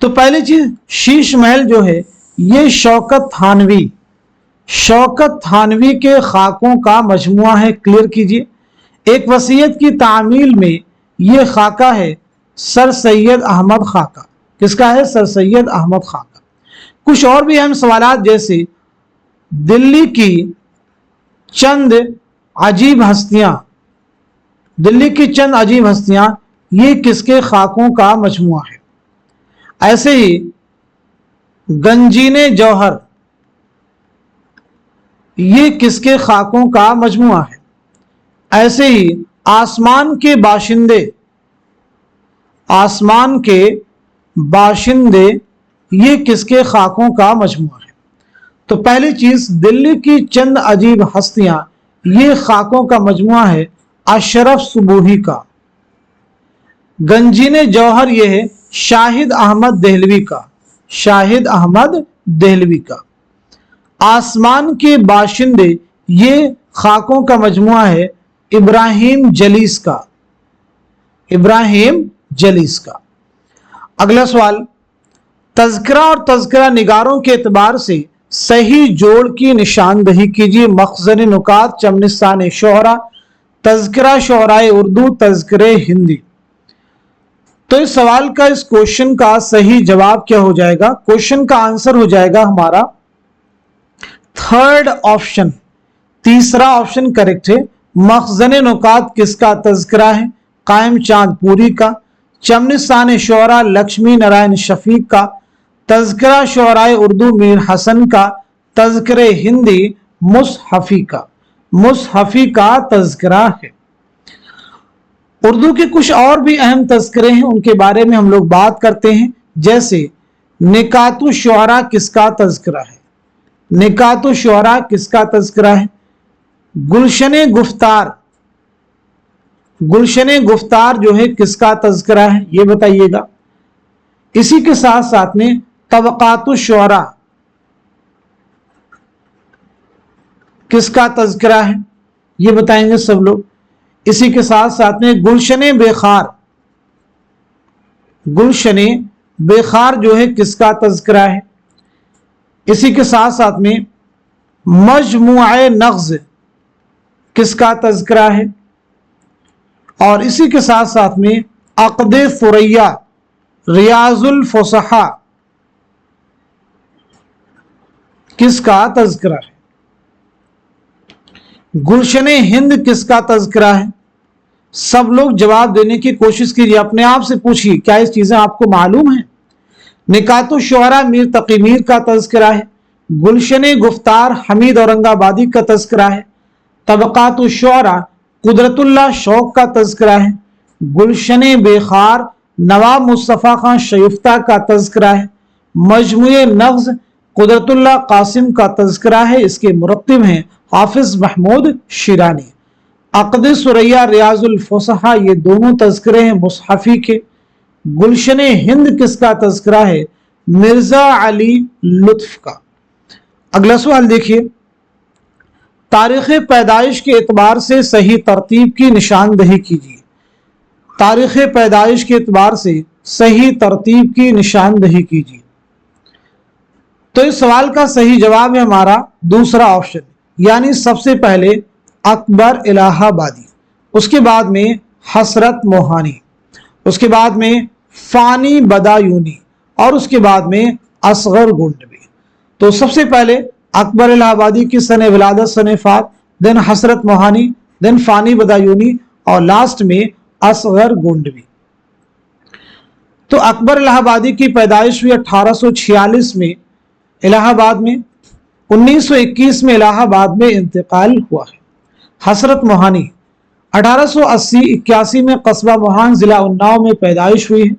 तो पहली चीज, शीश महल जो है ये शौकत थानवी, शौकत थानवी के खाकों का मजमुआ है, क्लियर कीजिए। एक वसीयत की तामील में ये खाका है सर सैयद अहमद खां का, किसका है, सर सैयद अहमद खां का। कुछ और भी अहम सवालात, जैसे दिल्ली की चंद अजीब हस्तियां, दिल्ली की चंद अजीब हस्तियां ये किसके खाकों का मजमुआ है। ऐसे ही गंजीने जौहर ये किसके खाकों का मजमुआ है। ऐसे ही आसमान के बाशिंदे, आसमान के बाशिंदे ये किसके खाकों का मजमुआ है। तो पहली चीज, दिल्ली की चंद अजीब हस्तियां ये खाकों का मजमुआ है अशरफ सुबूही का। गंजीने जौहर ये है शाहिद अहमद देहलवी का, शाहिद अहमद देहलवी का। आसमान के बाशिंदे ये खाकों का मजमुआ है इब्राहिम जलीस का, इब्राहिम जलीस का। अगला सवाल, तज़किरा और तज़किरा निगारों के एतबार से सही जोड़ की निशानदही कीजिए। मखज़न नुकात, चमनिस्तान शोहरा, तज़किरा शोहराए उर्दू, तज़किरे हिंदी। तो इस सवाल का, इस क्वेश्चन का सही जवाब क्या हो जाएगा, क्वेश्चन का आंसर हो जाएगा हमारा थर्ड ऑप्शन, तीसरा ऑप्शन करेक्ट है। मखज़न नुकात किसका तज़किरा है, कायम चांदपुरी का। चमनिस्तान शोहरा लक्ष्मी नारायण शफीक का। तज़किरा शोहराए उर्दू मीर हसन का। तज़किरे हिंदी मुसहफी का, मुसहफी का तज़किरा है। उर्दू के कुछ और भी अहम तज़किरे हैं, उनके बारे में हम लोग बात करते हैं। जैसे निकातु शुअरा किसका तज़किरा है, निकातु शुअरा किसका तज़किरा है। गुलशने गुफ्तार, गुलशने गुफ्तार जो है किसका तज़किरा है ये बताइएगा। इसी के साथ साथ में तबक़ातु शुअरा किसका तज़किरा है ये बताएंगे सब लोग। इसी के साथ साथ में गुलशने बेखार, गुलशने बेखार जो है किसका तज़किरा है। इसी के साथ साथ में मजमुआ नग़्ज़ किसका तज़किरा है। और इसी के साथ साथ में अक़द सुरैया, रियाजुल फुसहा किसका तज़किरा है। गुलशने हिंद किसका तज़किरा है। सब लोग जवाब देने की कोशिश कीजिए, अपने आप से पूछिए क्या इस चीजें आपको मालूम है। निकातु शुअरा मीर तकी मीर का तज़किरा है। गुलशने गुफ्तार हमीद औरंगाबादी का तज़किरा है। तबक़ातु शुअरा कुदरतुल्लाह शौक का तज़किरा है। गुलशने बेखार नवाब मुस्तफ़ा खान शयुफ्ता का तज़किरा है। मजमुए नग़्ज़ कुदरतुल्लाह कासिम का तज़किरा है, इसके मुरत्तिब हैं हाफिज महमूद शिरानी। अक़द सुरैया रियाजुल फुसहा ये दोनों तज़किरे हैं मुसहफी के। गुलशने हिंद किसका तज़किरा है, मिर्जा अली लुत्फ का। अगला सवाल देखिए, तारीख़ पैदाइश के एतबार से सही तरतीब की निशानदही कीजिए। तारीख़ पैदाइश के एतबार से सही तरतीब की निशानदही कीजिए। तो इस सवाल का सही जवाब है हमारा दूसरा ऑप्शन, यानी सबसे पहले अकबर इलाहाबादी, उसके बाद में हसरत मोहानी, उसके बाद में फ़ानी बदायूनी और उसके बाद में असगर गुंडवी। तो सबसे पहले अकबर इलाहाबादी की सने विलादत सने फात, देन हसरत मोहानी, देन फ़ानी बदायूनी और लास्ट में असगर गुंडवी। तो अकबर इलाहाबादी की पैदाइश हुई 1846 में इलाहाबाद में। 1921 में इलाहाबाद में इंतकाल हुआ है। हसरत मोहानी 1880-81 में कस्बा मोहान जिला उन्नाव में पैदाइश हुई है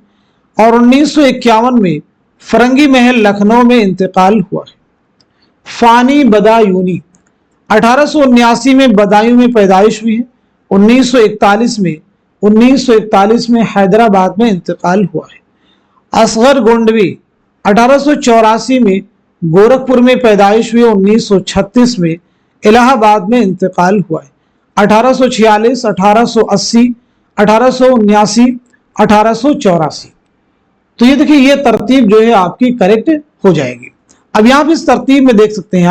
और 1951 में फरंगी महल लखनऊ में इंतकाल हुआ है। फानी बदायूनी 1879 में बदायूं में पैदाइश हुई है। 1941 में हैदराबाद में इंतकाल हुआ है। असगर गोंडवी 1884 में गोरखपुर में पैदाइश हुई। 1936 में इलाहाबाद में इंतकाल हुआ है। 1846, 1880, 1879, 1884। तो ये देखिए, ये तरतीब जो है आपकी करेक्ट हो जाएगी। अब यहां पर इस तरतीब में देख सकते हैं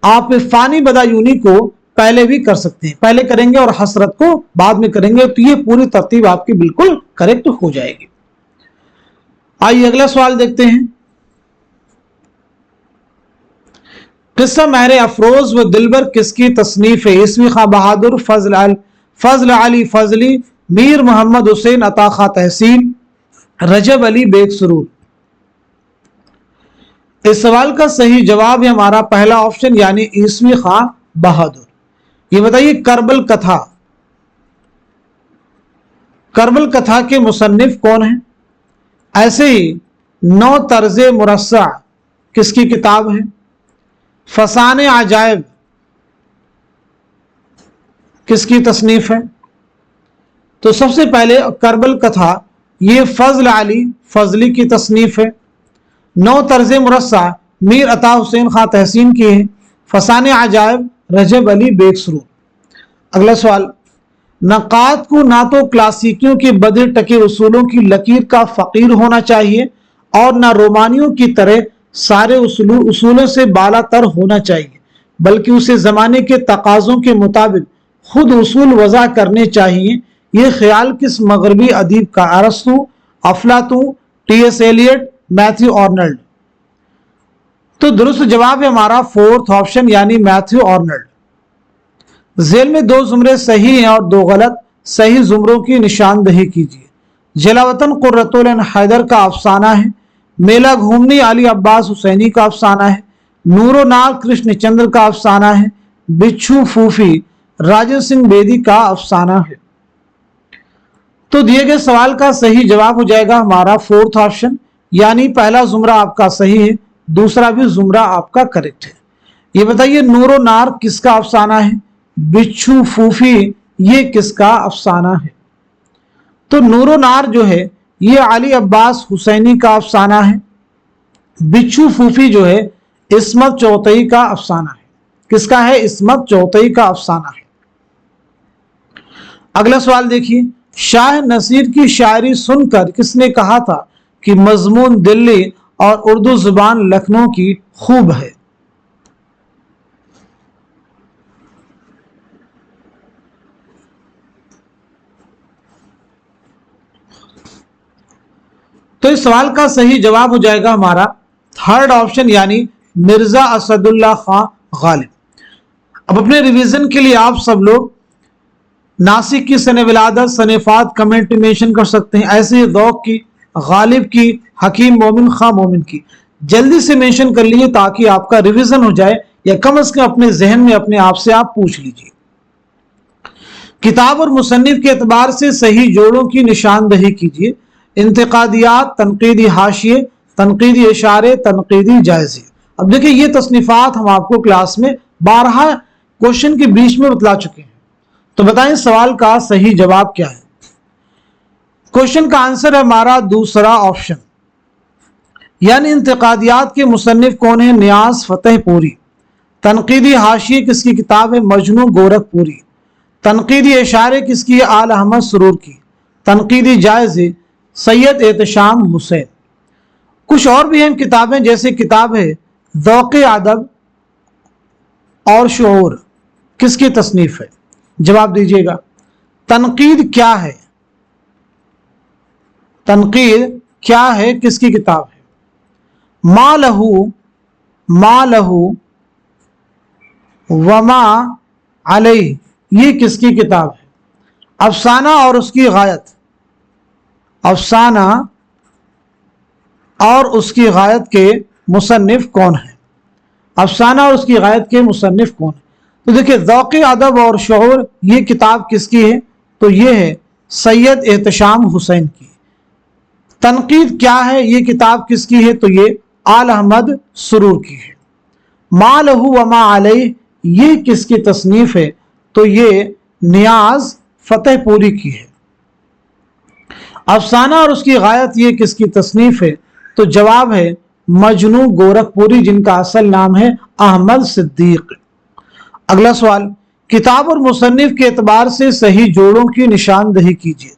आप फानी बदायूनी को पहले भी कर सकते हैं, पहले करेंगे और हसरत को बाद में करेंगे, तो ये पूरी तरतीब आपकी बिल्कुल करेक्ट हो जाएगी। आइए अगला सवाल देखते हैं। किस्सा महरे अफरोज व दिलबर किसकी तसनीफ है? इसवी खां बहादुर, फजल अली फजली, मीर मोहम्मद हुसैन अता खां तहसीन, रजब अली बेग सुरूर। इस सवाल का सही जवाब है हमारा पहला ऑप्शन यानी ईसवी खां बहादुर। ये बताइए करबल कथा के मुसन्निफ कौन है? ऐसे ही 9 तर्ज़े मुरस्सा किसकी किताब है? फसाने अजायब किसकी तसनीफ है? तो सबसे पहले करबल कथा ये फजल अली फजली की तसनीफ है। 9 तर्ज़े मुरस्सा मीर अता हुसैन खां तहसीन की है। फसाने अजायब रजब अली बेग सुरूर। अगला सवाल, नक़ाद को ना तो क्लासिकियों के बधे टके उसूलों की लकीर का फ़कीर होना चाहिए और ना रोमानियों की तरह सारे उसूलों से बालातर होना चाहिए, बल्कि उसे ज़माने के तकाज़ों के मुताबिक खुद उसूल वज़ा करने चाहिए। ये ख्याल किस मगरबी अदीब का? अरस्तू, अफलातून, टी.एस. Elliott, Matthew Arnold. तो दुरुस्त जवाब है हमारा 4th ऑप्शन यानी मैथ्यू आर्नल्ड। झेल में 2 जुमरे सही हैं और 2 गलत। सही जुमरों की निशानदही कीजिए। जलावतन कुर्रतुल ऐन हैदर का अफसाना है। मेला घूमनी अली अब्बास हुसैनी का अफसाना है। नूरो नार कृष्णचंद्र का अफसाना है। बिच्छू फूफी राजन सिंह बेदी का अफसाना है। तो दिए गए सवाल का सही जवाब हो जाएगा हमारा 4th ऑप्शन यानी पहला जुमरा आपका सही है, दूसरा भी जुमरा आपका करेक्ट है। ये बताइए नूरो नार किसका अफसाना है? बिच्छू फूफी ये किसका अफसाना है? तो नूरो नार जो है ये अली अब्बास हुसैनी का अफसाना है। बिच्छू फूफी जो है इस्मत चौतई का अफसाना है। किसका है? इस्मत चौतई का अफसाना है। अगला सवाल देखिए, शाह नसीर की शायरी सुनकर किसने कहा था कि मजमून दिल्ली और उर्दू जुबान लखनऊ की खूब है? तो इस सवाल का सही जवाब हो जाएगा हमारा 3rd ऑप्शन यानी मिर्जा असदुल्ला खां गालिब। अब अपने रिवीजन के लिए आप सब लोग नासिक की सने विलादत सनेफात कमेंट मेंशन कर सकते हैं। ऐसे ही ज़ौक़ की, गालिब की, हकीम मोमिन खां मोमिन की जल्दी से मेंशन कर लीजिए ताकि आपका रिवीजन हो जाए या कम से कम अपने जहन में अपने आप से आप पूछ लीजिए। किताब और मुसन्निफ के एतबार से सही जोड़ों की निशानदही कीजिए। इंतकादियात, तनकीदी हाशिए, तनकीदी इशारे, तनकीदी जायजे। अब देखिए ये तसनीफात हम आपको क्लास में 12 क्वेश्चन के बीच में बतला चुके हैं। तो बताएं सवाल का सही जवाब क्या है? क्वेश्चन का आंसर है हमारा दूसरा ऑप्शन यानी इंतकादियात के मुसन्निफ कौन है? नियाज फतेहपुरी। तनकीदी हाशिए किसकी किताब है? मजनू गोरखपुरी। तनकीदी इशारे किसकी है? आल अहमद सुरूर की। तनकीदी जायजे सैयद एहतशाम हुसैन। कुछ और भी हैं किताबें, जैसे किताब है ज़ौक़ अदब और शऊर, किसकी तसनीफ है? जवाब दीजिएगा। तनकीद क्या है? तनकीद क्या है किसकी किताब है? मा लहू वमा अलैह ये किसकी किताब है? अफसाना और उसकी गायत, अफसाना और उसकी गायत के मुसन्निफ कौन है? अफसाना और उसकी गायत के मुसन्निफ कौन है? तो देखिए, ज़ौक़ अदब और शऊर ये किताब किसकी है? तो ये है सैयद एहतशाम हुसैन की। तनकीद क्या है? ये किताब किसकी है? तो ये आल अहमद सुरूर की है। मा लहू व मा अलैह ये किसकी तसनीफ है? तो ये नियाज फतेहपुरी की है। अफसाना और उसकी गायत ये किसकी तसनीफ है? तो जवाब है मजनू गोरखपुरी, जिनका असल नाम है अहमद सिद्दीक। अगला सवाल, किताब और मुसन्निफ के एतबार से सही जोड़ों की निशानदही कीजिए।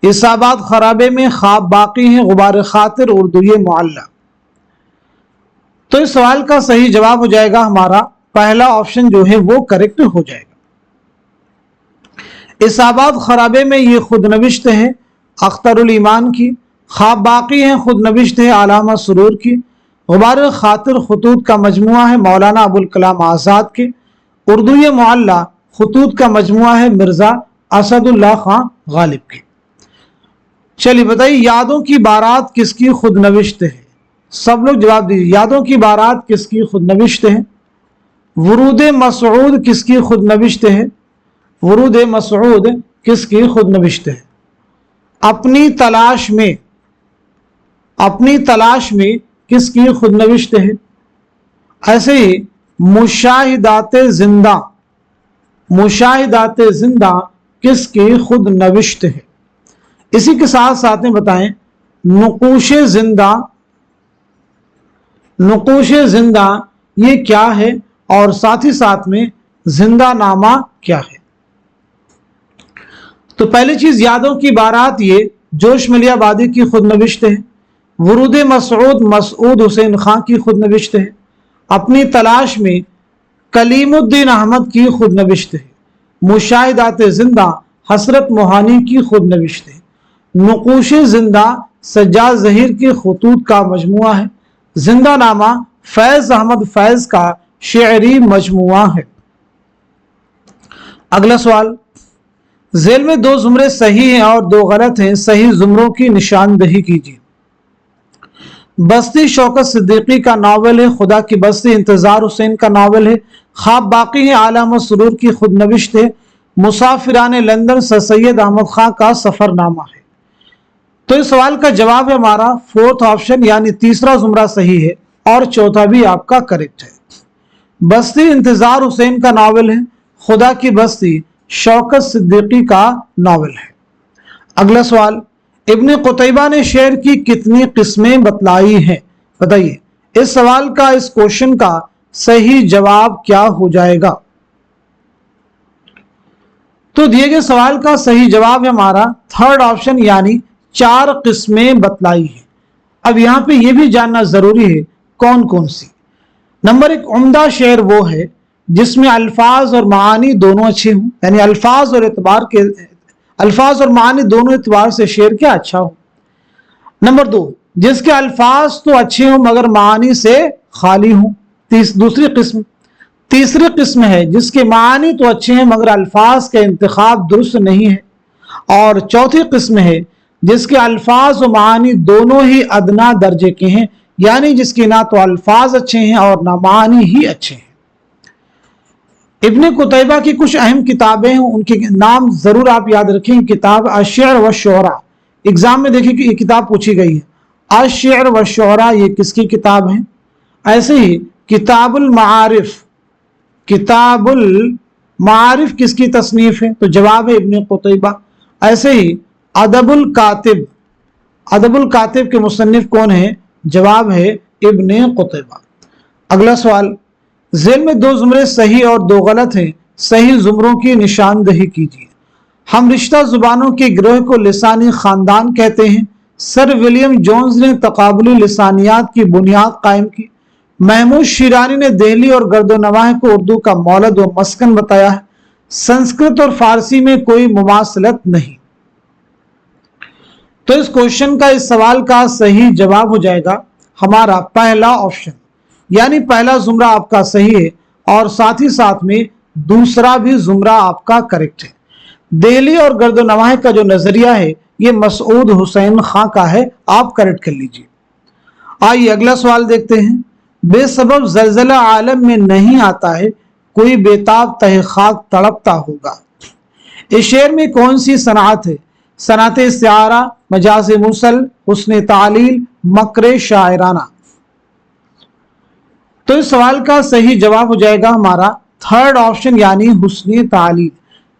इसाबात खराबे में ख्वाब बाकी हैं, गुबार खातिर उर्दू मुअल्ला। तो इस सवाल का सही जवाब हो जाएगा हमारा पहला ऑप्शन जो है वो करेक्ट हो जाएगा। इसाबात खराबे में ये खुद नविश्त है अख्तरुल ईमान की, ख्वाब बाकी है खुद नविश्त है अलामा सुरूर की, गुबार खातिर खतूत का मजमुआ है मौलाना अबुल कलाम आज़ाद के, उर्दू मुअल्ला खतूत का मजमुआ है मिर्जा असदुल्लाह खां गालिब के। चलिए बताइए, यादों की बारात किसकी खुद नविश्त है? सब लोग जवाब दीजिए। यादों की बारात किसकी खुद नविश्त है? वुरूद मसऊद किसकी खुद नविश्त है? वुरूद मसऊद किसकी खुद नविश्त है? अपनी तलाश में किसकी खुद नविश्त है? ऐसे ही मुशाहिदाते जिंदा किसकी खुद नविश्त है? इसी के साथ साथ में बताएं नुकूशे जिंदा ये क्या है, और साथ ही साथ में जिंदा नामा क्या है? तो पहली चीज, यादों की बारात ये जोश मलियाबादी की खुद नविश्त है। वुरूद मसऊद हुसैन खां की खुद नविश्त है। अपनी तलाश में कलीमुद्दीन अहमद की खुद नविश्त है। मुशाहिदात जिंदा हसरत मोहानी की खुद नविश्त है। नुकूश जिंदा सज्जाद ज़हीर के खतूत का मजमुआ है। जिंदा नामा फैज अहमद फैज का शेरी मजमुआ है। अगला सवाल, झेल में दो जुमरे सही हैं और दो गलत हैं, सही जुमरों की निशानदही कीजिए। बस्ती शौकत सिद्दीकी का नावल है, खुदा की बस्ती इंतजार हुसैन का नावल है, ख्वाब बाकी है आलम सुरूर की खुद नविश्त है, मुसाफिरान लंदन सर सैयद अहमद खां का सफरनामा है। तो इस सवाल का जवाब है हमारा फोर्थ ऑप्शन, यानी तीसरा जुमरा सही है और चौथा भी आपका करेक्ट है। बस्ती इंतजार हुसैन का नावल है, खुदा की बस्ती शौकत सिद्दीकी का नावल है। अगला सवाल, इब्न कुतैबा ने शेर की कितनी किस्में बतलाई हैं? बताइए, इस सवाल का, इस क्वेश्चन का सही जवाब क्या हो जाएगा? तो दिए गए सवाल का सही जवाब है हमारा थर्ड ऑप्शन, यानी 4 किस्में बतलाई है। अब यहां पे यह भी जानना जरूरी है कौन कौन सी। नंबर 1, उम्दा शेर वो है जिसमें अल्फाज और मानी दोनों अच्छे हों, यानी अल्फाज और मानी दोनों एतबार से शेर क्या अच्छा हो। नंबर 2, जिसके अल्फाज तो अच्छे हों मगर मानी से खाली हों। तीसरी किस्म है जिसके मानी तो अच्छे हैं मगर अल्फाज का इंतखाब दुरुस्त नहीं है। और चौथी किस्म है जिसके अल्फाज और मानी दोनों ही अदना दर्जे के हैं, यानी जिसके ना तो अल्फाज अच्छे हैं और ना मानी ही अच्छे हैं। इब्न कुतैबा की कुछ अहम किताबें हैं, उनके नाम जरूर आप याद रखें। किताब अश्शअर व शुअरा, एग्जाम में देखिए कि ये किताब पूछी गई है। अश्शअर व शुअरा ये किसकी किताब है? ऐसे ही किताबुल मारिफ किसकी तसनीफ है? तो जवाब है इब्न कुतैबा। ऐसे ही अदबुल कातिब के मुसन्निफ कौन है? जवाब है इब्न कुतैबा। अगला सवाल, ज़ेल में 2 जुमरे सही और 2 गलत हैं, सही जुमरों की निशानदही कीजिए। हम रिश्ता जुबानों के गिरोह को लिसानी खानदान कहते हैं। सर विलियम जोन्स ने तकाबुली लिसानियात की बुनियाद कायम की। महमूद शिरानी ने दहली और गर्दोनवाह को उर्दू का मौलद व मस्कन बताया है। संस्कृत और फारसी में कोई मुमासलत नहीं। तो इस क्वेश्चन का, इस सवाल का सही जवाब हो जाएगा हमारा पहला ऑप्शन, यानी पहला जुमरा आपका सही है और साथ ही साथ में दूसरा भी जुमरा आपका करेक्ट है। दहली और गर्दोनवाह का जो नजरिया है ये मसऊद हुसैन खां का है, आप करेक्ट कर लीजिए। आइए अगला सवाल देखते हैं। बेसबब जलजला आलम में नहीं आता है, कोई बेताब तहे खाक तड़पता होगा। इस शेर में कौन सी सनात है? सनात इस्तिआरा, मजाज मुसल, हुस्न तालील, मकर शायराना। तो इस सवाल का सही जवाब हो जाएगा हमारा थर्ड ऑप्शन यानी हुस्न तालील।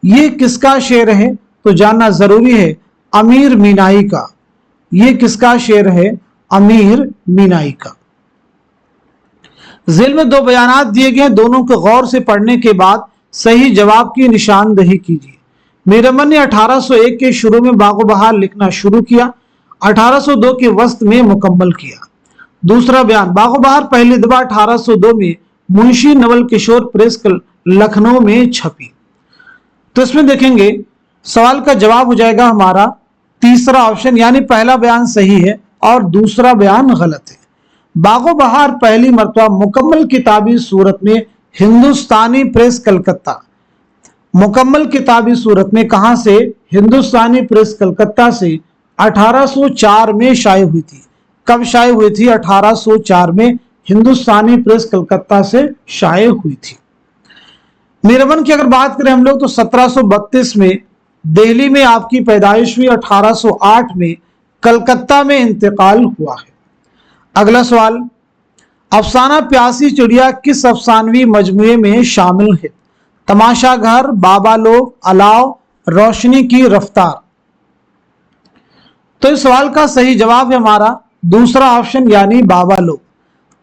ये किसका शेर है तो जानना जरूरी है, अमीर मीनाई का। ये किसका शेर है? अमीर मीनाई का। ज़िल में दो बयानात दिए गए, दोनों को गौर से पढ़ने के बाद सही जवाब की निशानदही कीजिए। मीरमन ने 1801 के शुरू में बागो बहार लिखना शुरू किया, 1802 के वस्त में मुकम्मल किया। दूसरा बयान, बागो बहार पहली दफा 1802 में मुंशी नवल किशोर प्रेस लखनऊ में छपी। तो इसमें देखेंगे सवाल का जवाब हो जाएगा हमारा तीसरा ऑप्शन यानी पहला बयान सही है और दूसरा बयान गलत है। बागो बहार पहली मरतबा मुकम्मल किताबी सूरत में हिंदुस्तानी प्रेस कलकत्ता, मुकम्मल किताबी सूरत में कहां से? हिंदुस्तानी प्रेस कलकत्ता से 1804 में शाये हुई थी। कब शाये हुई थी? 1804 में हिंदुस्तानी प्रेस कलकत्ता से शाये हुई थी। मीरमन की अगर बात करें हम लोग तो 1732 में दिल्ली में आपकी पैदाइश हुई, 1808 में कलकत्ता में इंतकाल हुआ है। अगला सवाल, अफसाना प्यासी चिड़िया किस अफसानवी मजमुए में शामिल है? तमाशा घर, बाबा लोग, अलाव, रोशनी की रफ्तार। तो इस सवाल का सही जवाब है हमारा दूसरा ऑप्शन यानी बाबा लोग।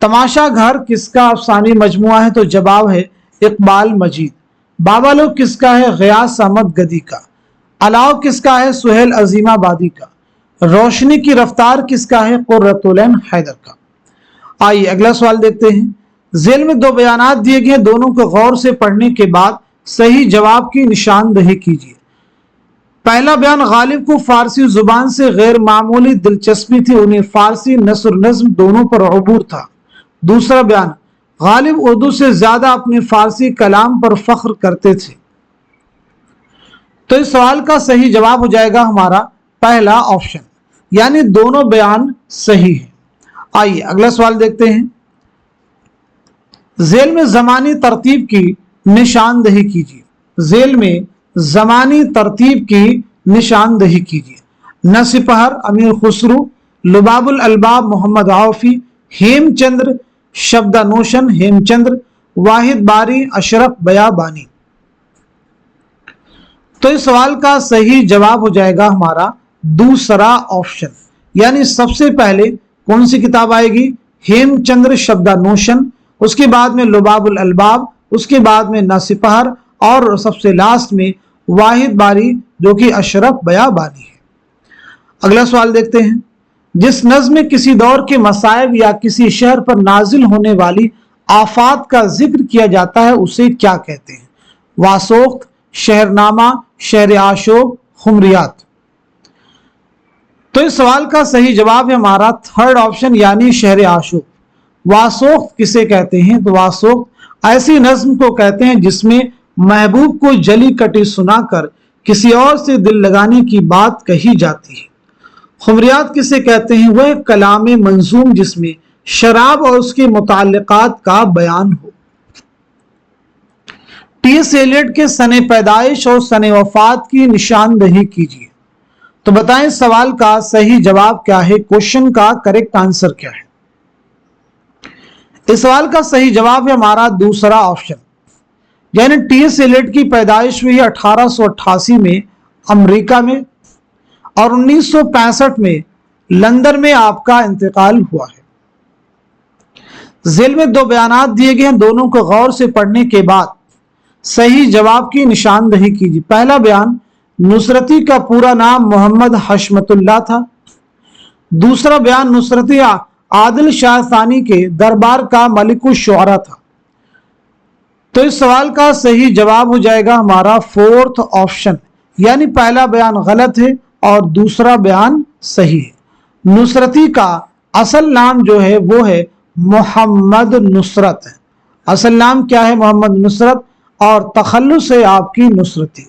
तमाशा घर किसका अफसानी मजमुआ है तो जवाब है इकबाल मजीद। बाबा लोग किसका है? गयास अहमद गदी का। अलाव किसका है? सुहेल अजीमाबादी का। रोशनी की रफ्तार किसका है? कुर्रतुल ऐन हैदर का। आइए अगला सवाल देखते हैं। ज़ेल में दो बयानात दिए गए, दोनों को गौर से पढ़ने के बाद सही जवाब की निशानदही कीजिए। पहला बयान, गालिब को फारसी जुबान से गैर मामूली दिलचस्पी थी, उन्हें फारसी नस्र नज्म दोनों पर अबूर था। दूसरा बयान, गालिब उर्दू से ज्यादा अपने फारसी कलाम पर फख्र करते थे। तो इस सवाल का सही जवाब हो जाएगा हमारा पहला ऑप्शन यानी दोनों बयान सही है। आइए अगला सवाल देखते हैं। ज़ेल में ज़मानी तरतीब की निशानदही कीजिए। ज़ेल में ज़मानी तरतीब की निशानदही कीजिए। नसिपहर अमीर खुसरू, लुबाबुल अलबाब मोहम्मद आउफी, हेमचंद्र शब्दानोशन हेमचंद्र, वाहिद बारी अशरफ बयाबानी। तो इस सवाल का सही जवाब हो जाएगा हमारा दूसरा ऑप्शन यानी सबसे पहले कौन सी किताब आएगी? हेमचंद्र शब्दानोशन, उसके बाद में लुबाबुल अलबाब, उसके बाद में नासिपहर और सबसे लास्ट में वाहिद बारी जो कि अशरफ बयाबानी है। अगला सवाल देखते हैं। जिस नज़्म में किसी दौर के मसाइब या किसी शहर पर नाजिल होने वाली आफात का जिक्र किया जाता है उसे क्या कहते हैं? वासोख्त, शहरनामा, शहर आशोक, खुमरियात। तो इस सवाल का सही जवाब है हमारा थर्ड ऑप्शन यानी शहर आशोक। वासोख्त किसे कहते हैं? तो वासोख्त ऐसी नज्म को कहते हैं जिसमें महबूब को जली कटी सुनाकर किसी और से दिल लगाने की बात कही जाती है। खुमरियात किसे कहते हैं? वह कलाम मंजूम जिसमें शराब और उसके मुताल्लिकात का बयान हो। टी.एस. एलियट के सने पैदाइश और सने वफात की निशानदही कीजिए। तो बताएं सवाल का सही जवाब क्या है? क्वेश्चन का करेक्ट आंसर क्या है? इस सवाल का सही जवाब है हमारा दूसरा ऑप्शन यानी टी.एस. एलियट की पैदाइश हुई 1888 में अमेरिका में और 1965 में लंदन में आपका इंतकाल हुआ है। ज़ेल में दो बयानात दिए गए हैं, दोनों को गौर से पढ़ने के बाद सही जवाब की निशानदही कीजिए। पहला बयान, नुसरती का पूरा नाम मोहम्मद हशमतुल्लाह था। दूसरा बयान, नुसरती आदिल शाह सानी के दरबार का मलिकुल शुअरा था। तो इस सवाल का सही जवाब हो जाएगा हमारा फोर्थ ऑप्शन यानी पहला बयान गलत है और दूसरा बयान सही है। नुसरती का असल नाम जो है वो है मोहम्मद नुसरत है। असल नाम क्या है? मोहम्मद नुसरत और तखल्लुस है आपकी नुसरती।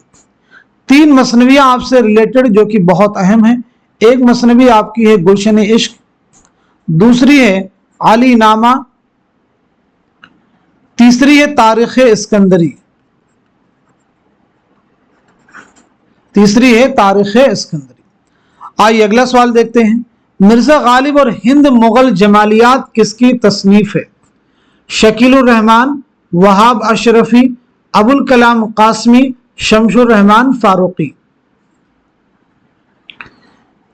तीन मसनवियां आपसे रिलेटेड जो कि बहुत अहम है। एक मसनवी आपकी है गुलशन इश्क, दूसरी है अली नामा, तीसरी है तारीख इस्कंदरी, तीसरी है तारीख इस्कंदरी। आइए अगला सवाल देखते हैं। मिर्जा गालिब और हिंद मुगल जमालियात किसकी तसनीफ है? शकीलुर रहमान, वहाब अशरफी, अबुल कलाम कासमी, शमशुर रहमान फारूकी।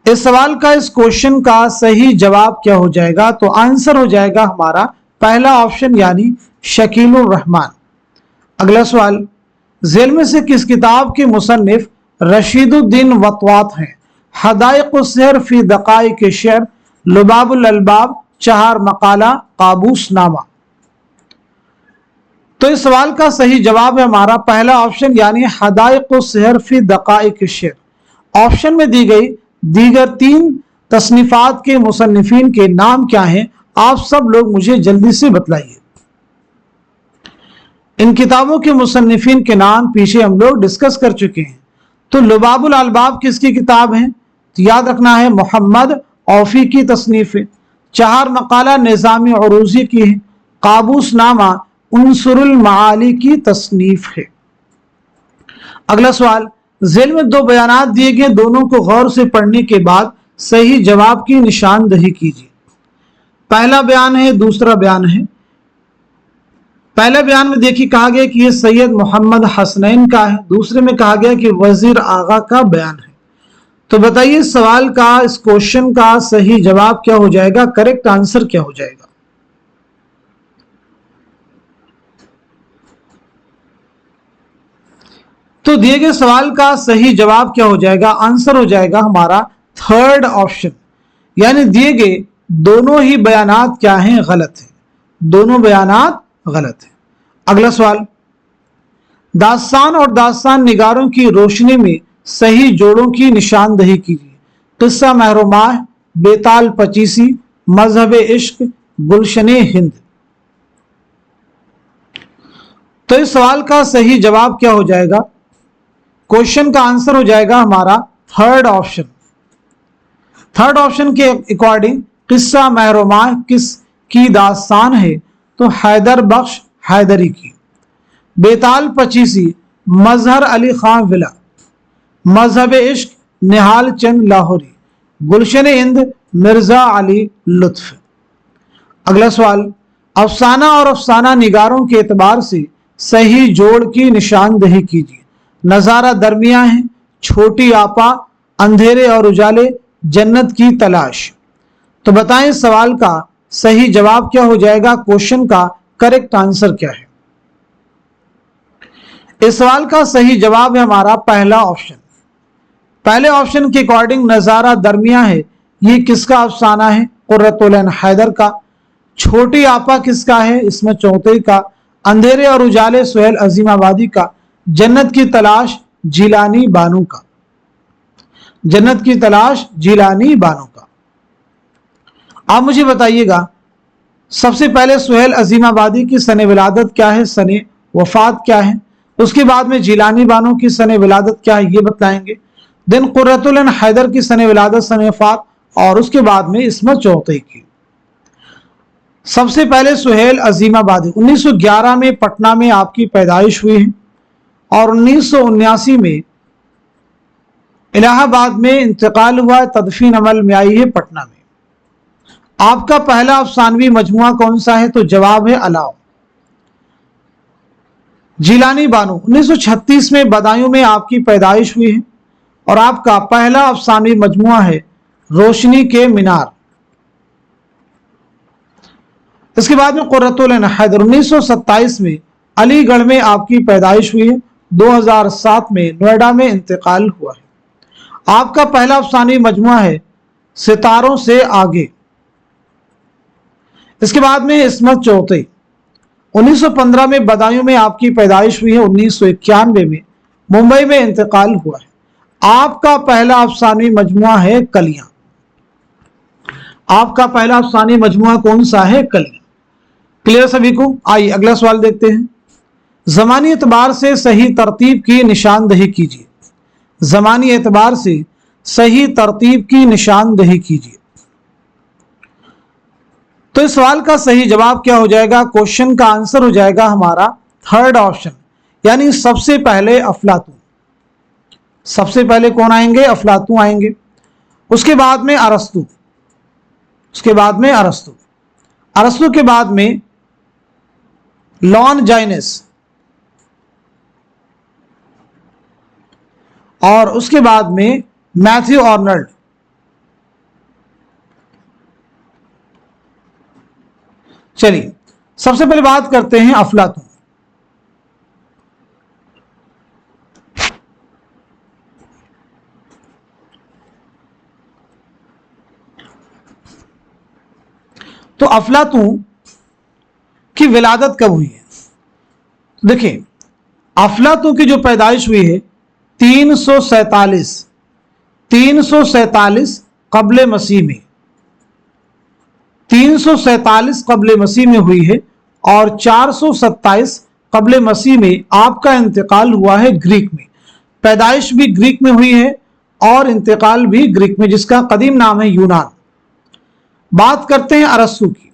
इस सवाल का, इस क्वेश्चन का सही जवाब क्या हो जाएगा? तो आंसर हो जाएगा हमारा पहला ऑप्शन यानी शकीलुर रहमान। अगला सवाल, झेल में से किस किताब के मुसन्निफ रशीदुद्दीन वतवात हैं? हदाइक़ुस्सहर फी दक़ाइक़ शेर, लुबाबुल अलबाब, चहार मकाला, काबूस नामा। तो इस सवाल का सही जवाब है हमारा पहला ऑप्शन यानी हदाइक़ुस्सहर फी दक़ाइक़ शेर। ऑप्शन में दी गई दीगर 3 तसनीफात के मुसन्निफीन के नाम क्या हैं? आप सब लोग मुझे जल्दी से बतलाइए। इन किताबों के मुसन्निफीन के नाम पीछे हम लोग डिस्कस कर चुके हैं। तो लुबाबुल अलबाब किसकी किताब है? तो याद रखना है मोहम्मद औफी की तसनीफ है। चहार मकाला निज़ामी उरूज़ी की है। काबूस नामा उनसुरुल माली की तसनीफ है। अगला सवाल, झेल में 2 बयानात दिए गए, दोनों को गौर से पढ़ने के बाद सही जवाब की निशानदही कीजिए। पहला बयान है, दूसरा बयान है। पहले बयान में देखिए कहा गया कि यह सैयद मोहम्मद हसनैन का है, दूसरे में कहा गया कि वजीर आगा का बयान है। तो बताइए इस सवाल का, इस क्वेश्चन का सही जवाब क्या हो जाएगा? करेक्ट आंसर क्या हो जाएगा? तो दिए गए सवाल का सही जवाब क्या हो जाएगा? आंसर हो जाएगा हमारा थर्ड ऑप्शन, यानी दिए गए दोनों ही बयानात क्या हैं? गलत है। दोनों बयानात गलत है। अगला सवाल, दास्तान और दास्तान निगारों की रोशनी में सही जोड़ों की निशानदही कीजिए। किस्सा महरुमाह, बेताल पचीसी, मजहब इश्क, गुलशने हिंद। तो इस सवाल का सही जवाब क्या हो जाएगा? क्वेश्चन का आंसर हो जाएगा हमारा थर्ड ऑप्शन। थर्ड ऑप्शन के अकॉर्डिंग किस्सा महरुमाह किस की दास्तान है? तो हैदर बख्श हैदरी की। बेताल पचीसी मजहर अली खान विला, मजहब इश्क निहाल चंद लाहौरी, गुलशन हिंद मिर्जा अली लुत्फ। अगला सवाल, अफसाना और अफसाना निगारों के एतबार से सही जोड़ की निशानदही कीजिए। नजारा दरमिया है, छोटी आपा, अंधेरे और उजाले, जन्नत की तलाश। तो बताएं इस सवाल का सही जवाब क्या हो जाएगा? क्वेश्चन का करेक्ट आंसर क्या है? इस सवाल का सही जवाब है हमारा पहला ऑप्शन। पहले ऑप्शन के अकॉर्डिंग नजारा दरमिया है, ये किसका अफसाना है? कुर्रतुल ऐन हैदर का। छोटी आपा किसका है? इसमें चौथई का। अंधेरे और उजाले सुहेल अजीमाबादी का। जन्नत की तलाश जिलानी बानो का। जन्नत की तलाश जिलानी बानो का। आप मुझे बताइएगा सबसे पहले सुहेल अजीमाबादी की सने विलादत क्या है, सने वफात क्या है? उसके बाद में जिलानी बानो की सने विलादत क्या है ये बतलाएंगे। देन कुर्रतुल ऐन हैदर की सने विलादत, सने वफात, और उसके बाद में इसमें चौथई की। सबसे पहले सुहेल अजीमाबादी 1911 में पटना में आपकी पैदाइश हुई है और 1979 में इलाहाबाद में इंतकाल हुआ, तदफीन अमल में आई है पटना में। आपका पहला अफसानवी मजमुआ कौन सा है? तो जवाब है अलाव। जिलानी बानो 1936 में बदायूं में आपकी पैदाइश हुई है और आपका पहला अफसानवी मजमुआ है रोशनी के मीनार। इसके बाद में कुर्रतुल ऐन हैदर 1927 में अलीगढ़ में आपकी पैदाइश हुई है, 2007 में नोएडा में इंतकाल हुआ है। आपका पहला अफसानवी मजमुआ है सितारों से आगे। इसके बाद में इस्मत चौथई 1915 में बदायूं में आपकी पैदाइश हुई है, 1991 में मुंबई में इंतकाल हुआ है। आपका पहला अफसानवी मजमुआ है कलियां। आपका पहला अफसानवी मजमुआ कौन सा है? कलियां। क्लियर सभी को? आइए अगला सवाल देखते हैं। ज़मानी एतबार से सही तरतीब की निशानदही कीजिए। ज़मानी एतबार से सही तरतीब की निशानदही कीजिए। तो इस सवाल का सही जवाब क्या हो जाएगा? क्वेश्चन का आंसर हो जाएगा हमारा थर्ड ऑप्शन, यानी सबसे पहले अफलातून। सबसे पहले कौन आएंगे? अफलातून आएंगे। उसके बाद में अरस्तु, उसके बाद में अरस्तु, अरस्तु के बाद में लॉन्जाइनस, और उसके बाद में मैथ्यू आर्नल्ड। चलिए सबसे पहले बात करते हैं अफलातून। तो अफलातून की विलादत कब हुई है? देखिए, अफलातून की जो पैदाइश हुई है 347 कब्ल मसीह में, 347 कब्ल मसीह में हुई है, और 427 कब्ल मसीह में आपका इंतकाल हुआ है ग्रीक में। पैदाइश भी ग्रीक में हुई है और इंतकाल भी ग्रीक में, जिसका कदीम नाम है यूनान। बात करते हैं अरस्तु की।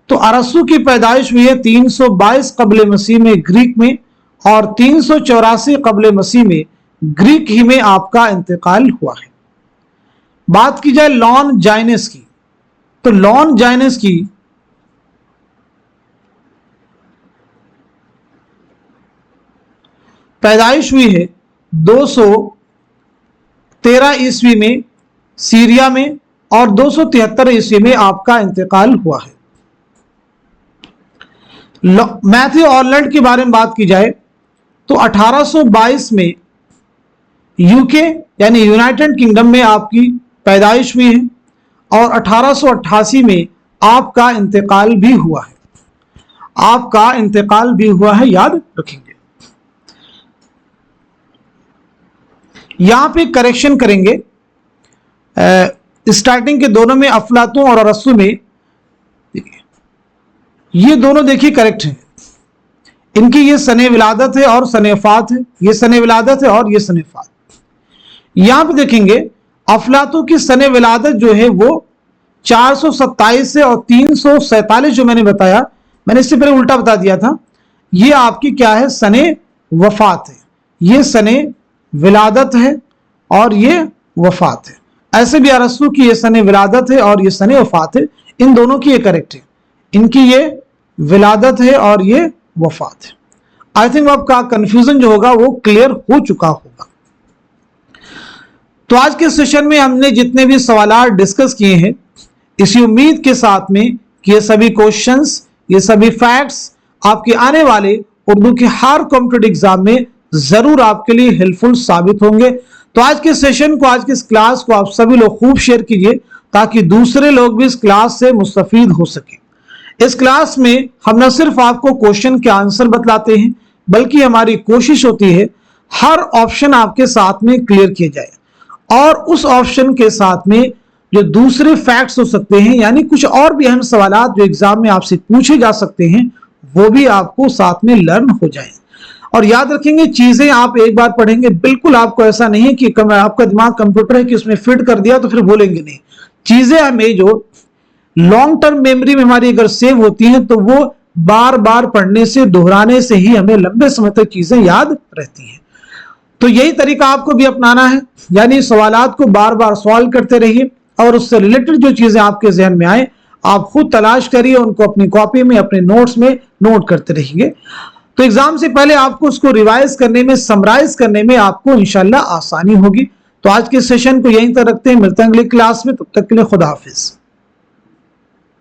तो अरस्तु की पैदाइश हुई है 322 कब्ल मसीह में ग्रीक में, और 384 कब्ल मसीह में ग्रीक ही में आपका इंतकाल हुआ है। बात की जाए लॉन्जाइनस की, तो लॉन्जाइनस की पैदाइश हुई है 213 ईस्वी में सीरिया में, और 273 ईस्वी में आपका इंतकाल हुआ है। मैथ्यू आर्नल्ड के बारे में बात की जाए तो 1822 में यूके यानी यूनाइटेड किंगडम में आपकी पैदाइश हुई है, और 1888 में आपका इंतकाल भी हुआ है। आपका इंतकाल भी हुआ है, याद रखेंगे। यहां पे करेक्शन करेंगे, स्टार्टिंग के दोनों में अफलातून और अरस्तु में, ये दोनों देखिए करेक्ट है। इनकी ये सने विलादत है और सने वफात है, ये सने विलादत है और ये सने वफात। यहां पे देखेंगे अफलातून की सने विलादत जो है वो 427 से, और 347 जो मैंने बताया, मैंने इससे पहले उल्टा बता दिया था, ये आपकी क्या है? सने वफात है। ये सने विलादत है और ये वफात है। ऐसे भी अरस्तु की ये सने विलादत है और ये सने वफात है। इन दोनों की ये करेक्ट है, इनकी ये विलादत है और ये वफात है। आई थिंक आपका कंफ्यूजन जो होगा वो क्लियर हो चुका होगा। तो आज के सेशन में हमने जितने भी सवाल डिस्कस किए हैं, इसी उम्मीद के साथ में कि ये सभी क्वेश्चंस, ये सभी फैक्ट्स आपके आने वाले उर्दू के हर कॉम्पिटिटिव एग्जाम में जरूर आपके लिए हेल्पफुल साबित होंगे। तो आज के सेशन को, आज की इस क्लास को आप सभी लोग खूब शेयर कीजिए, ताकि दूसरे लोग भी इस क्लास से मुस्तफीद हो सके। इस क्लास में हम न सिर्फ आपको क्वेश्चन के आंसर बतलाते हैं, बल्कि हमारी कोशिश होती है हर ऑप्शन आपके साथ में क्लियर किया जाए, और उस ऑप्शन के साथ में जो दूसरे फैक्ट्स हो सकते हैं, यानी कुछ और भी अहम सवालात जो एग्जाम में आपसे पूछे जा सकते हैं, वो भी आपको साथ में लर्न हो जाए। और याद रखेंगे, चीजें आप एक बार पढ़ेंगे, बिल्कुल आपको ऐसा नहीं है कि आपका दिमाग कंप्यूटर है कि उसमें फिट कर दिया तो फिर भूलेंगे नहीं। चीजें हमें जो लॉन्ग टर्म मेमोरी में हमारी अगर सेव होती हैं, तो वो बार बार पढ़ने से, दोहराने से ही हमें लंबे समय तक चीजें याद रहती हैं। तो यही तरीका आपको भी अपनाना है, यानी सवालात को बार बार सॉल्व करते रहिए, और उससे रिलेटेड जो चीजें आपके जहन में आए आप खुद तलाश करिए, उनको अपनी कॉपी में, अपने नोट्स में नोट करते रहिए। तो एग्जाम से पहले आपको उसको रिवाइज करने में, समराइज करने में आपको इंशाल्लाह आसानी होगी। तो आज के सेशन को यहीं तक रखते हैं, मिलते हैं अगली क्लास में, तब तक के लिए खुदा हाफिज।